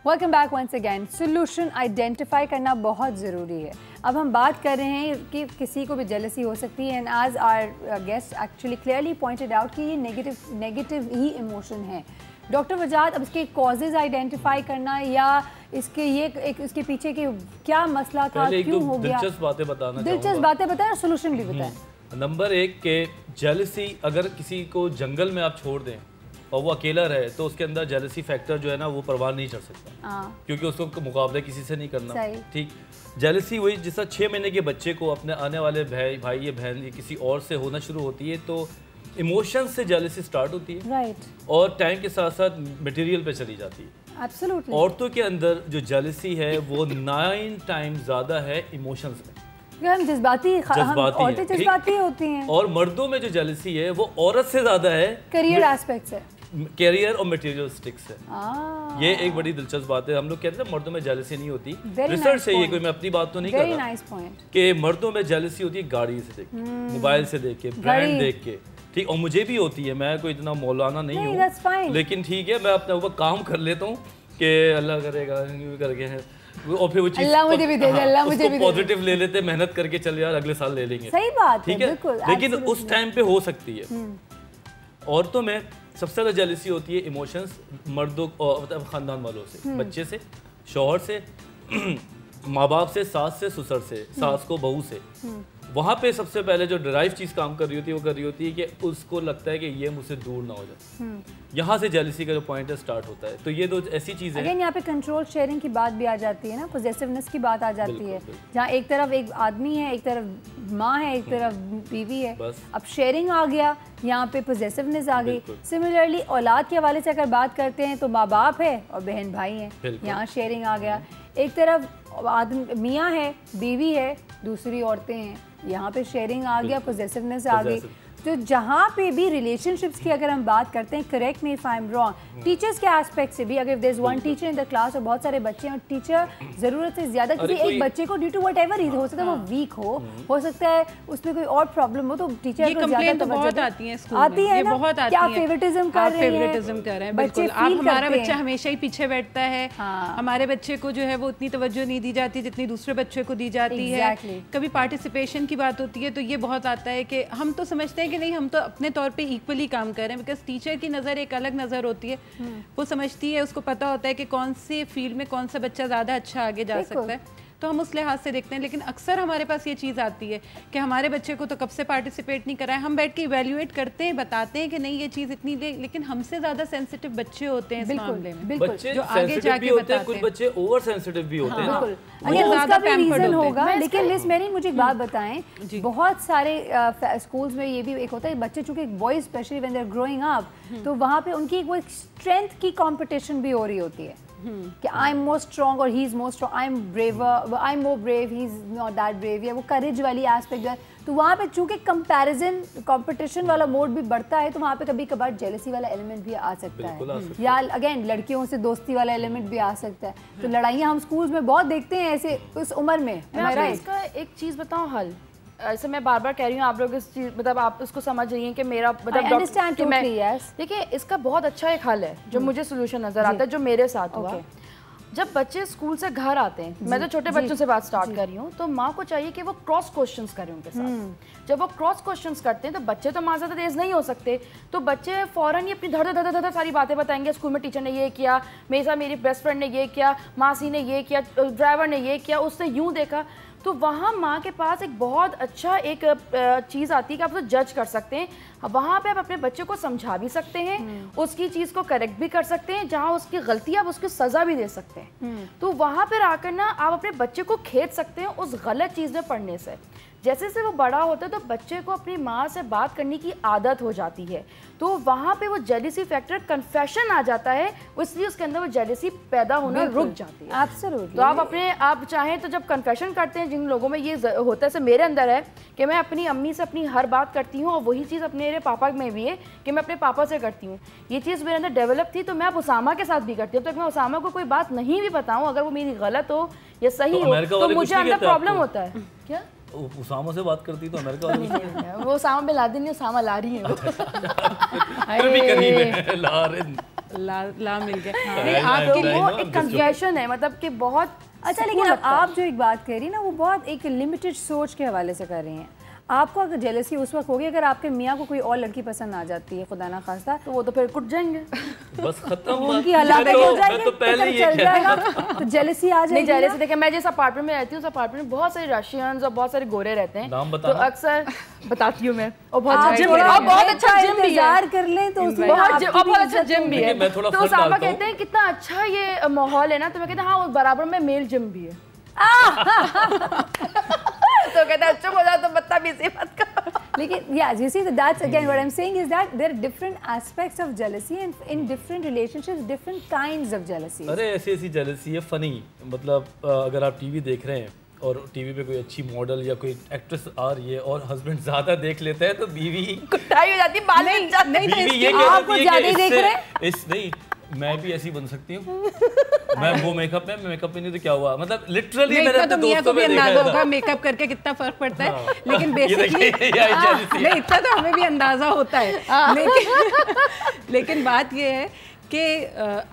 Welcome back once again. Solution identify करना बहुत ज़रूरी है। अब हम बात कर रहे हैं कि किसी को भी जेलसी हो सकती है, एंड आज our guest actually clearly pointed out कि ये नेगेटिव ही इमोशन है। डॉक्टर वजाद, अब इसके कॉजेज़ आइडेंटिफाई करना या इसके इसके पीछे के क्या मसला था, क्यों हो गया, दिलचस्प बातें बताना, दिलचस्प बातें बताएं और सोल्यूशन भी बताएं। नंबर 1 के जेलसी, अगर किसी को जंगल में आप छोड़ दें और वो अकेला रहे तो उसके अंदर जेलसी फैक्टर जो है ना वो परवान नहीं चढ़ सकता, क्योंकि उसको मुकाबला किसी से नहीं करना। ठीक, जेलसी वही जिस 6 महीने के बच्चे को अपने आने वाले भाई या बहन या किसी और से होना शुरू होती है, तो इमोशन से जेलसी स्टार्ट होती है, राइट, और टाइम के साथ साथ मटेरियल पे चली जाती है। एब्सोल्युटली। औरतों के अंदर जो जेलसी है वो 9 टाइम ज़्यादा है इमोशंस में। हम जज्बाती होती हैं। और मर्दों में जो जेलसी है वो औरत से ज़्यादा है करियर एस्पेक्ट से, कैरियर और मटेरियलिस्टिक्स है। ये एक बड़ी दिलचस्प बात है। हम लोग कहते हैं मर्दों में जेलसी नहीं होती, रिसर्च से ये, कोई मैं अपनी बात तो नहीं कर रहा कि मर्दों में जेलसी होती है गाड़ी से देख के, मोबाइल से देख के, ब्रांड देख के, ठीक, और मुझे भी होती है। मैं कोई इतना मौलाना नहीं हूँ, लेकिन ठीक है, मैं अपने ऊपर काम कर लेता हूँ कि अल्लाह करेगा करके है, और फिर वो चीज़ अल्लाह मुझे भी दे दे, अल्लाह मुझे भी दे, पॉजिटिव ले लेते, मेहनत करके चल यार अगले साल ले लेंगे। सही बात है, ठीक है, लेकिन उस टाइम पे हो सकती है। औरतों में सबसे ज़्यादा जेलसी होती है इमोशंस मर्दों मतलब ख़ानदान वालों से, बच्चे से, शौहर से, माँ बाप से, सास से, ससुर से, सास को बहू से। वहाँ पे सबसे पहले जो ड्राइव चीज़ काम कर रही होती है वो कर रही होती है कि उसको लगता है कि ये मुझसे दूर ना हो जाए। यहाँ से जेलसी का जो पॉइंट है स्टार्ट होता है। तो ये दो ऐसी चीज़ें हैं। यहाँ पे कंट्रोल शेयरिंग की बात भी आ जाती है ना, पॉजेसिवनेस की बात आ जाती है, जहाँ एक तरफ एक आदमी है, एक तरफ माँ है, एक तरफ बीवी है। अब शेयरिंग आ गया, यहाँ पे पॉजेसिवनेस आ गई। सिमिलरली औलाद के हवाले से अगर बात करते हैं तो माँ बाप है और बहन भाई हैं, यहाँ शेयरिंग आ गया। एक तरफ आदमी मियाँ है, बीवी है, दूसरी औरतें हैं, यहाँ पे शेयरिंग आ गया, पॉजेसिवनेस आ गई। तो जहाँ पे भी रिलेशनशिप्स की अगर हम बात करते हैं, correct me if I am wrong, teachers के एस्पेक्ट से भी, अगर there is one teacher in the class और बहुत सारे बच्चे हैं और टीचर ज़रूरत से ज़्यादा किसी एक बच्चे को ड्यू टू वट एवर हो सकता है वो वीक हो सकता है उसमें कोई और प्रॉब्लम हो, तो टीचर को ज़्यादा बहुत आती है स्कूल आती है ना, बहुत क्या फेवरेटिज्म कर रहे हैं बच्चे। आप हमारा बच्चा हमेशा ही पीछे बैठता है, हमारे बच्चे को जो है वो उतनी तवज्जो नहीं दी जाती जितनी दूसरे बच्चे को दी जाती है। कभी पार्टिसिपेशन की बात होती है तो ये बहुत आता है कि हम तो समझते हैं कि नहीं, हम तो अपने तौर पे इक्वली काम कर रहे हैं, बिकॉज टीचर की नज़र एक अलग नज़र होती है, वो समझती है, उसको पता होता है कि कौन से फील्ड में कौन सा बच्चा ज़्यादा अच्छा आगे जा सकता है, तो हम उस लिहाज से देखते हैं। लेकिन अक्सर हमारे पास ये चीज़ आती है कि हमारे बच्चे को तो कब से पार्टिसिपेट नहीं कराए, हम बैठ के इवैल्यूएट करते हैं, बताते हैं कि नहीं ये चीज़ इतनी लेकिन हमसे ज़्यादा सेंसिटिव बच्चे होते हैं इस मामले में, बच्चे जो आगे जाके बताते हैं। कुछ बच्चे ओवर सेंसिटिव भी होते हैं, उसका भी रीजन होगा। लेकिन मिस मेरी मुझे एक बात बताएं, बहुत सारे स्कूल्स में ये भी एक होता है, बच्चे चूंकि boys specially when they are growing up, तो वहाँ पे उनकी वो स्ट्रेंथ की कंपटीशन भी हो रही होती है कि आई एम मोर स्ट्रॉन्ग और he is more strong, I am braver, I am more brave, he is not that brave, या वो करेज वाली एस्पेक्ट है। तो वहाँ पे चूंकि कंपैरिजन कंपटीशन वाला मोड भी बढ़ता है, तो वहाँ पे कभी कभार जेलसी वाला एलिमेंट भी आ सकता है, या अगेन लड़कियों से दोस्ती वाला एलिमेंट भी आ सकता है। तो लड़ाइयाँ हम स्कूल्स में बहुत देखते हैं ऐसे उस उम्र में। मैं इसका एक चीज़ बताऊँ हल, ऐसे मैं बार बार कह रही हूँ, आप लोग इस चीज मतलब आप उसको समझ रही हैं कि मेरा मतलब देखिए इसका बहुत अच्छा एक हल है जो मुझे सोल्यूशन नजर आता है, जो मेरे साथ हुआ। जब बच्चे स्कूल से घर आते हैं, मैं तो छोटे बच्चों से बात स्टार्ट कर रही हूँ, तो माँ को चाहिए कि वो क्रॉस क्वेश्चंस करें उनके साथ। जब वो क्रॉस क्वेश्चंस करते हैं तो बच्चे तो माँ ज़्यादा तेज नहीं हो सकते, तो बच्चे फौरन ही अपनी धड़ धड़ धड़ सारी बातें बताएंगे। स्कूल में टीचर ने ये किया, मेरे साथ मेरी बेस्ट फ्रेंड ने ये किया, मासी ने ये किया, ड्राइवर ने ये किया, उसने यूँ देखा। तो वहाँ माँ के पास एक बहुत अच्छा एक चीज़ आती है कि आप उसको जज कर सकते हैं। वहाँ पे आप अपने बच्चे को समझा भी सकते हैं, उसकी चीज़ को करेक्ट भी कर सकते हैं, जहाँ उसकी गलती आप उसकी सज़ा भी दे सकते हैं। तो वहाँ पर आकर ना आप अपने बच्चे को खेद सकते हैं उस गलत चीज़ में पढ़ने से। जैसे जैसे वो बड़ा होता है तो बच्चे को अपनी माँ से बात करने की आदत हो जाती है, तो वहाँ पे वो जेलिसी फैक्टर कन्फेशन आ जाता है, इसलिए उसके अंदर वो जेलिसी पैदा होना रुक जाती है। एब्सोल्युटली। तो आप चाहें तो जब कन्फेशन करते हैं, जिन लोगों में ये होता है, जैसे मेरे अंदर है कि मैं अपनी अम्मी से अपनी हर बात करती हूँ, और वही चीज़ अपने मेरे पापा में भी है कि मैं अपने पापा से करती हूँ। ये चीज़ मेरे अंदर डेवलप थी, तो मैं अब उसामा के साथ भी करती हूँ। तो मैं उसामा को कोई बात नहीं भी बताऊँ, अगर वो मेरी गलत हो या सही हो, तो मुझे अंदर प्रॉब्लम होता है। क्या उसामा से बात करती तो अमेरिका वाले वो उसामा बिन लादेन नहीं, उसामा ला रही है। फिर भी करीब है, ला मिल गया। नहीं, आपके लिए वो एक कन्फेशन है, मतलब कि बहुत अच्छा। लेकिन आप जो एक बात कह रही ना, वो बहुत एक लिमिटेड सोच के हवाले से कर रही हैं। आपको अगर जेलसी उस वक्त होगी अगर आपके मियाँ को कोई और लड़की पसंद आ जाती है, खुदा ना खास्ता, तो वो तो फिर कुट जाएंगे, बस खत्म, उनकी हलाकत हो जाएगी, तो पहले ये चल जाएगा, तो जेलसी आ जाएगी। नहीं, जेलसी देखिए, मैं जिस अपार्टमेंट में रहती हूँ उस अपार्टमेंट में बहुत सारे रशियंस और बहुत सारे गोरे रहते हैं, तो अक्सर बताती हूँ मैं, और बहुत अच्छा जिम भी है, कर लें तो बहुत अच्छा जिम भी है। तो साहबा कहते हैं कितना अच्छा ये माहौल है ना, तो मैं कहते हैं हाँ, बराबर में मेल जिम भी है। तो कहता है अच्छा हो जाए तो बदतमीजी मत करो। लेकिन yeah, you see that's again what I'm saying is that there are different aspects of jealousy and in different relationships different kinds of jealousy. अरे ऐसी जेलसी है फनी, मतलब अगर आप टीवी देख रहे हैं और टीवी पे कोई अच्छी मॉडल या कोई एक्ट्रेस आ रही है और हस्बैंड ज्यादा देख लेता है तो बीवी कुटाई हो जाती है, बाल नहीं, बीवी ये कहती है कि इस नहीं मैं भी ऐसी बन सकती हूँ, मैं वो मेकअप में नहीं तो क्या हुआ, मतलब लिटरली मेरे तो मियां को भी अंदाजा होगा मेकअप करके कितना फर्क पड़ता है। लेकिन बेसिकली नहीं, इतना तो हमें भी अंदाजा होता है। लेकिन बात ये है कि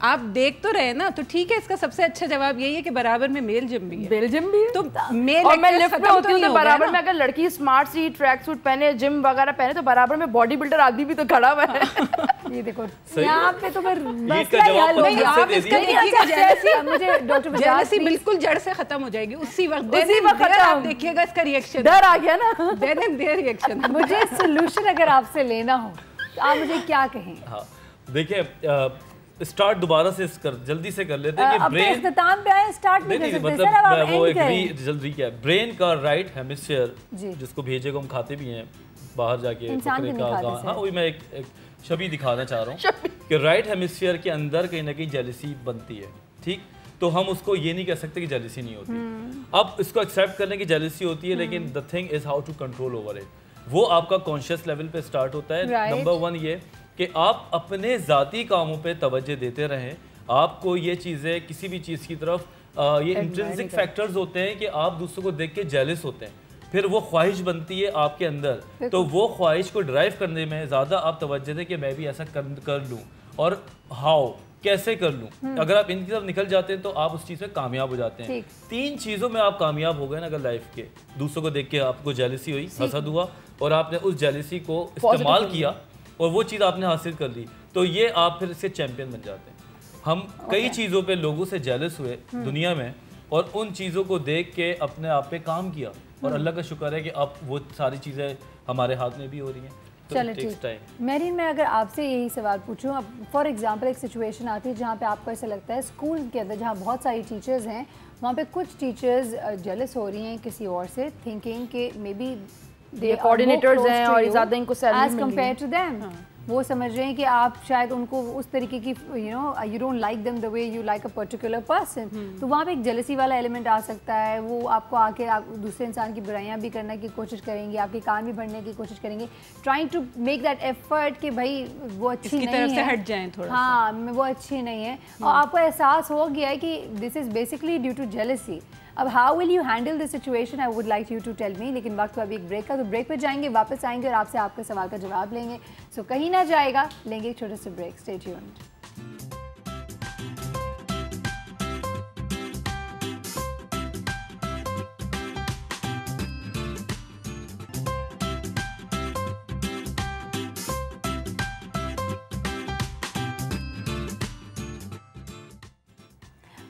आप देख तो रहे ना, तो ठीक है, इसका सबसे अच्छा जवाब यही है कि बराबर में मेल जिम भी है। मेल जिम भी है, तो मेल और मैं लिफ्ट में होती हूँ तो बराबर में अगर लड़की स्मार्ट सी ट्रैक सूट पहने, जिम वगैरह पहने, तो बराबर में बॉडी बिल्डर आदमी भी तो खड़ा हुआ है। ये देखो यहाँ पे तो फिर मुझे डॉक्टर जेलसी बिल्कुल जड़ से खत्म हो जाएगी उसी वक्त आप देखिएगा इसका रिएक्शन, डर आ गया ना, देर रिएक्शन। मुझे सोल्यूशन अगर आपसे लेना हो तो आप मुझे क्या कहें? हाँ देखिए, स्टार्ट दोबारा से जल्दी से कर लेते हैं कि ब्रेन इख्तिताम पे आए, स्टार्ट नहीं कर सकते सर, अब आप वो एंड करें। जल्दी क्या है, ब्रेन का राइट हेमिस्फीयर जिसको भेजे को हम खाते भी हैं बाहर जाके, बकरे का, हाँ वही मैं एक छवि दिखाना चाह रहा हूँ कि राइट हेमिस्फीयर के अंदर कहीं ना कहीं जेलसी बनती है, ठीक, तो हम उसको ये नहीं कह सकते कि जेलसी नहीं होती। अब इसको एक्सेप्ट करने की जेलसी होती है, लेकिन the thing is how to control over it. वो आपका कॉन्शियस लेवल पे स्टार्ट होता है। नंबर 1 ये कि आप अपने ज़ाती कामों पे तवज्जो देते रहें। आपको ये चीज़ें किसी भी चीज़ की तरफ ये इंट्रिंसिक फैक्टर्स होते हैं कि आप दूसरों को देख के जेलस होते हैं, फिर वो ख्वाहिश बनती है आपके अंदर, तो वो ख्वाहिश को ड्राइव करने में ज़्यादा आप तवज्जो दें कि मैं भी ऐसा कर लूँ, और हाउ कैसे कर लूँ। अगर आप इनकी तरफ निकल जाते हैं तो आप उस चीज़ में कामयाब हो जाते हैं। 3 चीज़ों में आप कामयाब हो गए ना, अगर लाइफ के, दूसरों को देख के आपको जेलसी हुई, हसद हुआ, और आपने उस जेलसी को इस्तेमाल किया और वो चीज़ आपने हासिल कर ली, तो ये आप फिर इसके चैंपियन बन जाते हैं। हम कई चीज़ों पे लोगों से जेलस हुए दुनिया में, और उन चीज़ों को देख के अपने आप पे काम किया, और अल्लाह का शुक्र है कि अब वो सारी चीज़ें हमारे हाथ में भी हो रही हैं। चलो ठीक। मेरीन, मैं अगर आपसे यही सवाल पूछूं, अब फॉर एग्जांपल एक सिचुएशन आती है जहाँ पे आपको ऐसा लगता है स्कूल के अंदर जहाँ बहुत सारी टीचर्स हैं, वहाँ पे कुछ टीचर्स जेलस हो रही हैं किसी और से, थिंकिंग के मे बी दे कोऑर्डिनेटर्स हैं और ज़्यादा इनको salary as compare to them. वो समझ रहे हैं कि आप शायद उनको उस तरीके की you don't like them the way you like a particular person, तो वहाँ पे एक जेलसी वाला एलिमेंट आ सकता है। वो आपको आके आप दूसरे इंसान की बुराइयाँ भी करने की कोशिश करेंगे, आपके काम भी बढ़ने की कोशिश करेंगे, trying to make that effort कि भाई वो अच्छी नहीं है, से हट जाएं थोड़ा, हाँ वो अच्छी नहीं है, और आपको एहसास हो गया है कि this is basically due to jealousy. अब how will you handle this situation, I would like you to tell me. लेकिन वक्त तो अभी एक ब्रेक का, तो ब्रेक पे जाएंगे, वापस आएंगे और आपसे आपके सवाल का जवाब लेंगे। सो कहीं ना जाएगा, लेंगे एक छोटे से break. Stay tuned.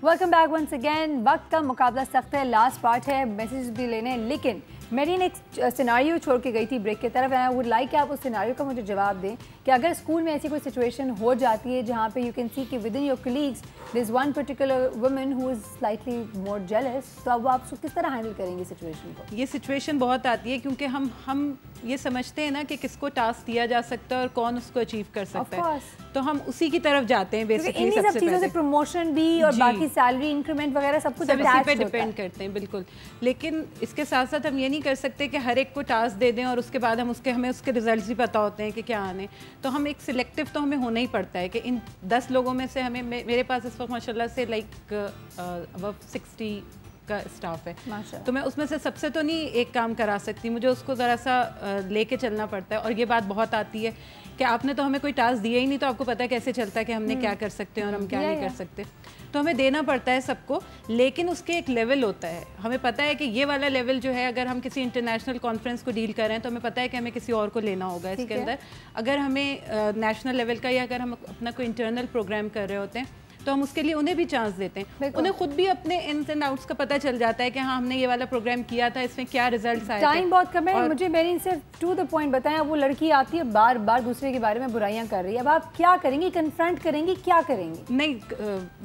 Welcome back once again. वक्त का मुकाबला सख्त है, लास्ट पार्ट है, मैसेज भी लेने हैं, लेकिन मेरीन एक सिनारियो छोड़ के गई थी ब्रेक की तरफ, एंड आई वुड लाइक कि आप उस सिनारियो का मुझे जवाब दें कि अगर स्कूल में ऐसी कोई सिचुएशन हो जाती है जहाँ पे यू कैन सी कि with in your colleagues this one particular woman who is slightly more jealous, तो अब आप किस तरह हैंडल करेंगे सिचुएशन को? ये सिचुएशन बहुत आती है क्योंकि हम ये समझते हैं ना कि किसको टास्क दिया जा सकता है और कौन उसको अचीव कर सकता है, तो हम उसी की तरफ जाते हैं बेसिकली। सबसे चीज़ों से प्रमोशन भी और बाकी सैलरी इंक्रीमेंट वगैरह सब कुछ इसी पे डिपेंड करते हैं, बिल्कुल। लेकिन इसके साथ साथ हम ये नहीं कर सकते कि हर एक को टास्क दे दें और उसके बाद हमें उसके रिजल्ट्स भी पता होते हैं कि क्या आने, तो हम एक सिलेक्टिव तो हमें होना ही पड़ता है कि इन 10 लोगों में से हमें, मेरे पास इस वक्त माशाल्लाह से लाइक अबव 60 का स्टाफ है, तो मैं उसमें से सबसे तो नहीं एक काम करा सकती, मुझे उसको ज़रा सा लेके चलना पड़ता है। और ये बात बहुत आती है कि आपने तो हमें कोई टास्क दिया ही नहीं, तो आपको पता है कैसे चलता है कि हमने क्या कर सकते हैं और हम क्या नहीं कर सकते, तो हमें देना पड़ता है सबको। लेकिन उसके एक लेवल होता है, हमें पता है कि ये वाला लेवल जो है, अगर हम किसी इंटरनेशनल कॉन्फ्रेंस को डील कर रहे हैं तो हमें पता है कि हमें किसी और को लेना होगा इसके अंदर। अगर हमें नेशनल लेवल का या अगर हम अपना कोई इंटरनल प्रोग्राम कर रहे होते हैं तो हम उसके लिए उन्हें भी चांस देते हैं, उन्हें खुद भी अपने इन्स एंड आउट्स का पता चल जाता है कि हाँ हमने ये वाला प्रोग्राम किया था, इसमें क्या रिजल्ट्स आए। टाइम बहुत कम है, मुझे मेरी सिर्फ टू द पॉइंट बताएं। वो लड़की आती है बार बार दूसरे के बारे में बुराइयां कर रही है, अब आप क्या करेंगी? कन्फ्रंट करेंगी, क्या करेंगी? नहीं,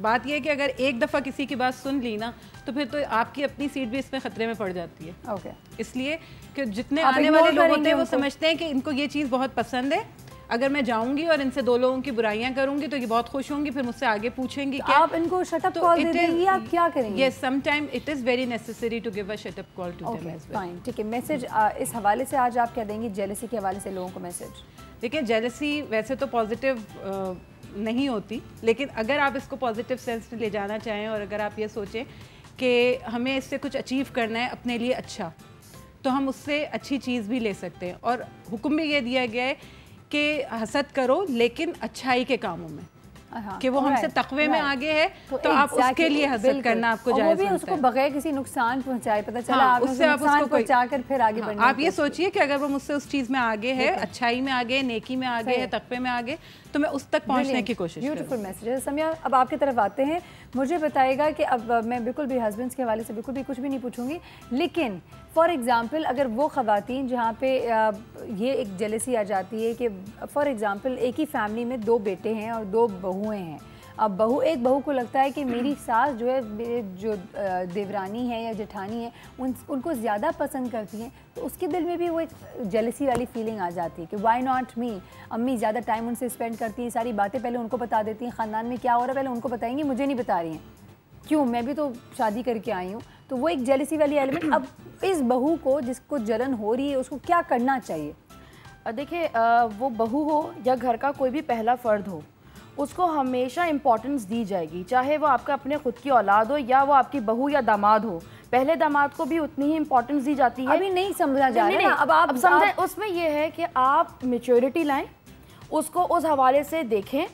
बात यह है कि अगर एक दफ़ा किसी की बात सुन ली ना तो फिर तो आपकी अपनी सीट भी इसमें खतरे में पड़ जाती है। ओके, इसलिए कि जितने आने वाले लोग होते हैं वो समझते हैं कि इनको ये चीज़ बहुत पसंद है, अगर मैं जाऊंगी और इनसे 2 लोगों की बुराइयां करूंगी तो ये बहुत खुश होंगी, फिर मुझसे आगे पूछेंगी कि आप इनको शट अप कॉल दे देंगी, आप क्या करेंगी? Yes, sometime it is very necessary to give a shut up call to them as well. Fine, ठीक है। मैसेज इस हवाले से आज आप क्या देंगी, जेलसी के हवाले से लोगों को मैसेज? देखिए, जेलसी वैसे तो पॉजिटिव नहीं होती, लेकिन अगर आप इसको पॉजिटिव सेंस में ले जाना चाहें और अगर आप ये सोचें कि हमें इससे कुछ अचीव करना है अपने लिए अच्छा, तो हम उससे अच्छी चीज़ भी ले सकते हैं। और हुक्म भी ये दिया गया है कि हसद करो लेकिन अच्छाई के कामों में, कि वो हमसे तकवे में आगे है तो आप उसके लिए हसद करना आपको जायज़ बनता है। उसको बगैर किसी नुकसान पहुंचाए, पता चला आपने उससे आप उसको पहुंचाकर फिर आगे बढ़ना। आप ये सोचिए कि अगर वो मुझसे उस चीज़ में आगे है, अच्छाई में आगे, नेकी में आगे है, तकवे में आगे, तो मैं उस तक पहुंचने की कोशिश करूँ। Beautiful message. समिया, अब आपकी तरफ आते हैं, मुझे बताइएगा कि अब मैं बिल्कुल भी हस्बैंड्स के हवाले से बिल्कुल भी कुछ भी नहीं पूछूंगी, लेकिन फॉर एग्ज़ाम्पल अगर वो ख़वातीन जहाँ पे ये एक जेलसी आ जाती है कि फॉर एग्ज़ाम्पल एक ही फैमिली में 2 बेटे हैं और 2 बहुएँ हैं, अब एक बहू को लगता है कि मेरी सास जो है, मेरे जो देवरानी है या जेठानी है, उनको ज़्यादा पसंद करती हैं, तो उसके दिल में भी वो एक जेलसी वाली फीलिंग आ जाती है कि वाई नॉट मी। अम्मी ज़्यादा टाइम उनसे स्पेंड करती हैं, सारी बातें पहले उनको बता देती हैं, ख़ानदान में क्या हो रहा है पहले उनको बताएंगी, मुझे नहीं बता रही हैं, क्यों, मैं भी तो शादी करके आई हूँ। तो वो एक जेलसी वाली एलिमेंट, अब इस बहू को जिसको जलन हो रही है उसको क्या करना चाहिए? देखिए, वो बहू हो या घर का कोई भी पहला फ़र्द हो, उसको हमेशा इम्पोर्टेंस दी जाएगी, चाहे वो आपका अपने खुद की औलाद हो या वो आपकी बहू या दामाद हो। पहले दामाद को भी उतनी ही इम्पोर्टेंस दी जाती है। अभी नहीं समझा जा रहा है, अब आप समझें। उसमें यह है कि आप मैच्योरिटी लाएं, उसको उस हवाले से देखें,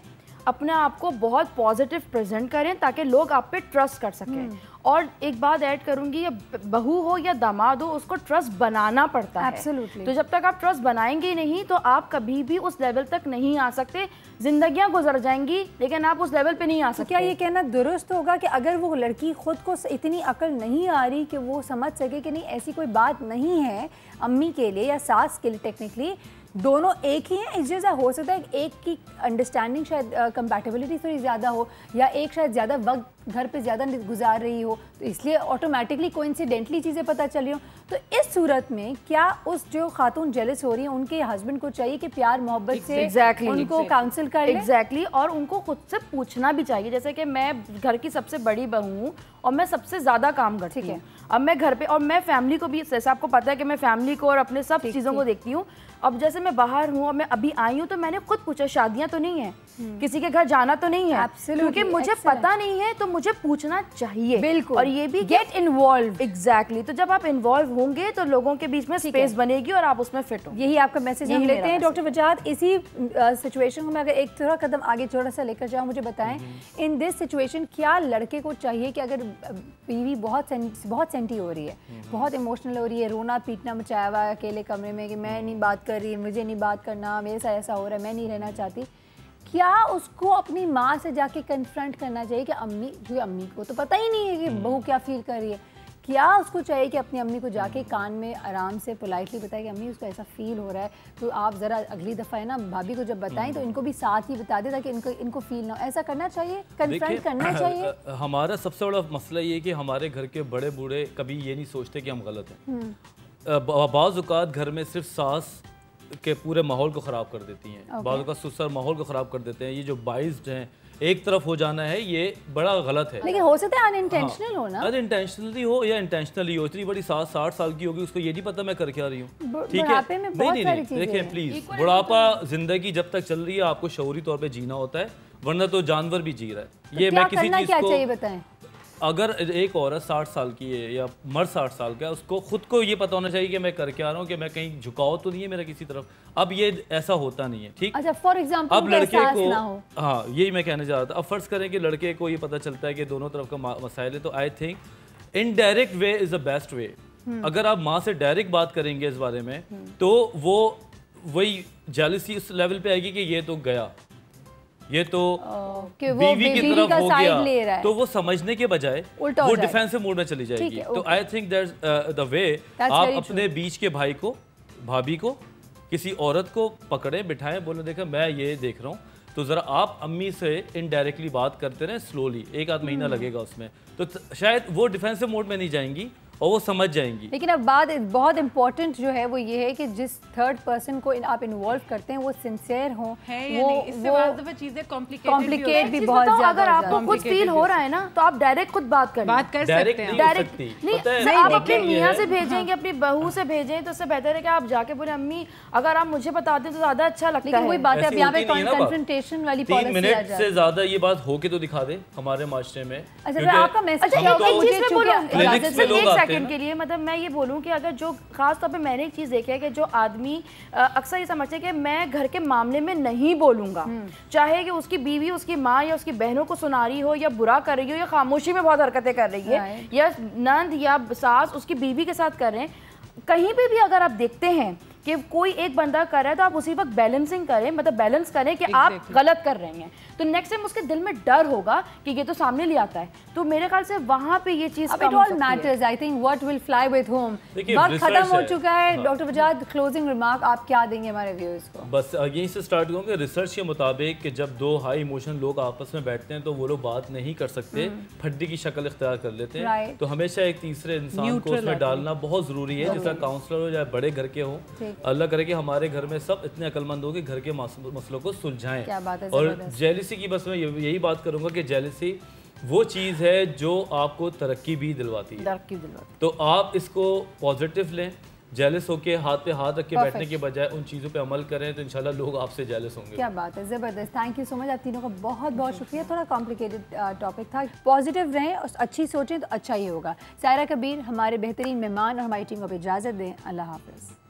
अपने आप को बहुत पॉजिटिव प्रेजेंट करें ताकि लोग आप पे ट्रस्ट कर सकें। और एक बात ऐड करूंगी, ये बहू हो या दामाद हो, उसको ट्रस्ट बनाना पड़ता है। Absolutely. तो जब तक आप ट्रस्ट बनाएंगे नहीं तो आप कभी भी उस लेवल तक नहीं आ सकते। जिंदगियां गुजर जाएंगी लेकिन आप उस लेवल पे नहीं आ सकते। तो क्या ये कहना दुरुस्त होगा कि अगर वो लड़की खुद को इतनी अकल नहीं आ रही कि वो समझ सके कि नहीं ऐसी कोई बात नहीं है अम्मी के लिए या सास के लिए, टेक्निकली दोनों एक ही हैं, इस जैसा हो सकता है एक की अंडरस्टैंडिंग शायद कंपैटिबिलिटी थोड़ी ज़्यादा हो या एक शायद ज़्यादा वक्त घर पे ज़्यादा गुजार रही हो, तो इसलिए ऑटोमेटिकली कोइंसिडेंटली चीज़ें पता चल रही हो। तो इस सूरत में क्या उस जो खातून जेलस हो रही है उनके हस्बैंड को चाहिए कि प्यार मोहब्बत से उनको काउंसिल कर ले? एग्जैक्टली, और उनको खुद से पूछना भी चाहिए। जैसे कि मैं घर की सबसे बड़ी बहू हूँ और मैं सबसे ज़्यादा काम करती हूँ। अब मैं घर पे, और मैं फैमिली को भी, जैसे आपको पता है कि मैं फैमिली को और अपने सब चीज़ों को देखती हूँ। अब जैसे मैं बाहर हूँ और मैं अभी आई हूँ तो मैंने खुद पूछा, शादियाँ तो नहीं है, किसी के घर जाना तो नहीं है, क्योंकि मुझे पता नहीं है तो मुझे पूछना चाहिए। बिल्कुल, और ये भी गेट इन्वॉल्व। एग्जैक्टली, तो जब आप इन्वॉल्व होंगे तो लोगों के बीच में स्पेस बनेगी और आप उसमें फिट हो। यही आपका मैसेज हम लेते हैं। डॉक्टर वजाहत, इसी सिचुएशन को मैं अगर एक थोड़ा कदम आगे थोड़ा सा लेकर जाऊँ, मुझे बताएं इन दिस सिचुएशन क्या लड़के को चाहिए कि अगर बीवी बहुत सेंटी हो रही है, बहुत इमोशनल हो रही है, रोना पीटना मचाया हुआ है अकेले कमरे में कि मैं नहीं बात कर रही, मुझे नहीं बात करना, मेरे साथ ऐसा हो रहा है, मैं नहीं रहना चाहती, क्या उसको अपनी माँ से जाके कन्फ्रंट करना चाहिए कि अम्मी को तो पता ही नहीं है कि बहू क्या फील कर रही है, क्या उसको चाहिए कि अपनी अम्मी को जाके कान में आराम से पोलाइटली बताए कि अम्मी उसको ऐसा फील हो रहा है, तो आप ज़रा अगली दफ़ा है ना भाभी को जब बताएं तो इनको भी साथ ही बता दे ताकि इनको फील ना हो। ऐसा करना चाहिए, कन्फ्रंट करना चाहिए। हमारा सबसे बड़ा मसला ये है कि हमारे घर के बड़े बूढ़े कभी ये नहीं सोचते कि हम गलत हैं। बाज़ औक़ात घर में सिर्फ सास के पूरे माहौल को ख़राब कर देती हैं, बाज़ औक़ात ससुर माहौल को ख़राब कर देते हैं। ये जो बाइस्ड हैं, एक तरफ हो जाना है, ये बड़ा गलत है। लेकिन हो सकता है अनइंटेंशनल हो ना, अनइंटेंशनली हो या इंटेंशनली हो। इतनी बड़ी 60 साल की होगी, उसको ये नहीं पता मैं कर क्या रही हूँ। ठीक है, नहीं देखिए प्लीज, बुढ़ापा जिंदगी जब तक चल रही है आपको शऊरी तौर पे जीना होता है, वरना तो जानवर भी जी रहा है। ये मैं किसी चीज को बताएं, अगर एक औरत 60 साल की है या मर्द 60 साल का है, उसको खुद को ये पता होना चाहिए कि मैं कर क्या रहा हूँ, कि मैं कहीं झुकाव तो नहीं है मेरा किसी तरफ। अब ये ऐसा होता नहीं है, ठीक। अच्छा, फॉर एग्जांपल अब लड़के को, हाँ यही मैं कहना चाह रहा था। अब फर्ज करें कि लड़के को ये पता चलता है कि दोनों तरफ का मसाइल है, तो I think indirect way is the best way. अगर आप माँ से डायरेक्ट बात करेंगे इस बारे में, तो वो वही जेलसी उस लेवल पे आएगी कि ये तो गया, ये तो बीवी की तरफ हो गया, तो वो समझने के बजाय वो डिफेंसिव मोड में चली जाएगी। तो I think that's the way. आप अपने बीच के भाई को, भाभी को, किसी औरत को पकड़े बिठाएं, बोले देखा मैं ये देख रहा हूँ, तो ज़रा आप अम्मी से इनडायरेक्टली बात करते रहें स्लोली, 1 आध महीना लगेगा उसमें, तो शायद वो डिफेंसिव मोड में नहीं जाएंगी और वो समझ जाएंगी। लेकिन अब बात बहुत इंपॉर्टेंट जो है वो ये है कि जिस थर्ड पर्सन को आप इन्वॉल्व करते हैं वो सिंसियर हो, वो चीजें कॉम्प्लिकेट भी बहुत ज्यादा। अगर आपको खुद फील हो रहा है ना, तो आप डायरेक्ट खुद बात कर सकते हैं। डायरेक्ट नहीं, आप अपनी मियाँ से भेजेंगे, अपनी बहू से भेजें, तो उससे बेहतर है कि आप जाके बोले अम्मी अगर आप मुझे बता दें तो ज्यादा अच्छा लगता है। वही बात है, अब यहाँ पे कन्फ्रंटेशन वाली पॉलिसी 3 मिनट से ज्यादा ये बात होके तो दिखा दे हमारे माशरे में। अच्छा, आपका मैसेज सेकंड के लिए, मतलब मैं ये बोलूं कि अगर जो खास तौर पे मैंने एक चीज़ देखी है कि जो आदमी अक्सर ये समझते हैं कि मैं घर के मामले में नहीं बोलूंगा, चाहे कि उसकी बीवी उसकी माँ या उसकी बहनों को सुना रही हो या बुरा कर रही हो या खामोशी में बहुत हरकतें कर रही है, या नंद या सास उसकी बीवी के साथ कर रहे हैं, कहीं पे भी अगर आप देखते हैं कि कोई एक बंदा कर रहा है तो आप उसी वक्त बैलेंसिंग करें, मतलब बैलेंस करें कि आप गलत कर रहे हैं, तो नेक्स्ट टाइम उसके दिल में डर होगा कि ये तो सामने ले आता है। तो मेरे ख्याल से वहाँ पे ये चीज़ it all matters. I think what will fly with home. वक्त खत्म हो चुका है। डॉक्टर वजाद, क्लोजिंग रिमार्क आप क्या देंगे हमारे व्यूअर्स को? बस यहीं से स्टार्ट करूँगा। रिसर्च के मुताबिक कि जब 2 हाई इमोशन लोग आपस में बैठते हैं तो वो लोग बात नहीं कर सकते, फड्डी की शक्ल इख्तियार कर लेते हैं। तो हमेशा एक तीसरे इंसान को उसमें डालना बहुत ज़रूरी है, जैसा काउंसलर हो या बड़े घर के हो। अल्लाह करे कि हमारे घर में सब इतने अक्लमंद हो कि घर के मसलों को सुलझाएं। और जेलसी की बस मैं यही बात करूंगा कि जेलसी वो चीज़ है जो आपको तरक्की भी दिलवाती है। तो आप इसको पॉजिटिव लें, जेलस होके हाथ पे हाथ रख के बैठने के बजाय उन चीज़ों पे अमल करें, तो इंशाल्लाह लोग आपसे जेलस होंगे। क्या बात है, ज़बरदस्त। थैंक यू सो मच, आप तीनों का बहुत बहुत शुक्रिया। थोड़ा कॉम्प्लिकेटेड टॉपिक था, पॉजिटिव रहें और अच्छी सोचें तो अच्छा ही होगा। सायरा कबीर हमारे बेहतरीन मेहमान और हमारी टीम को इजाज़त दें। अल्लाह हाफ़िज़।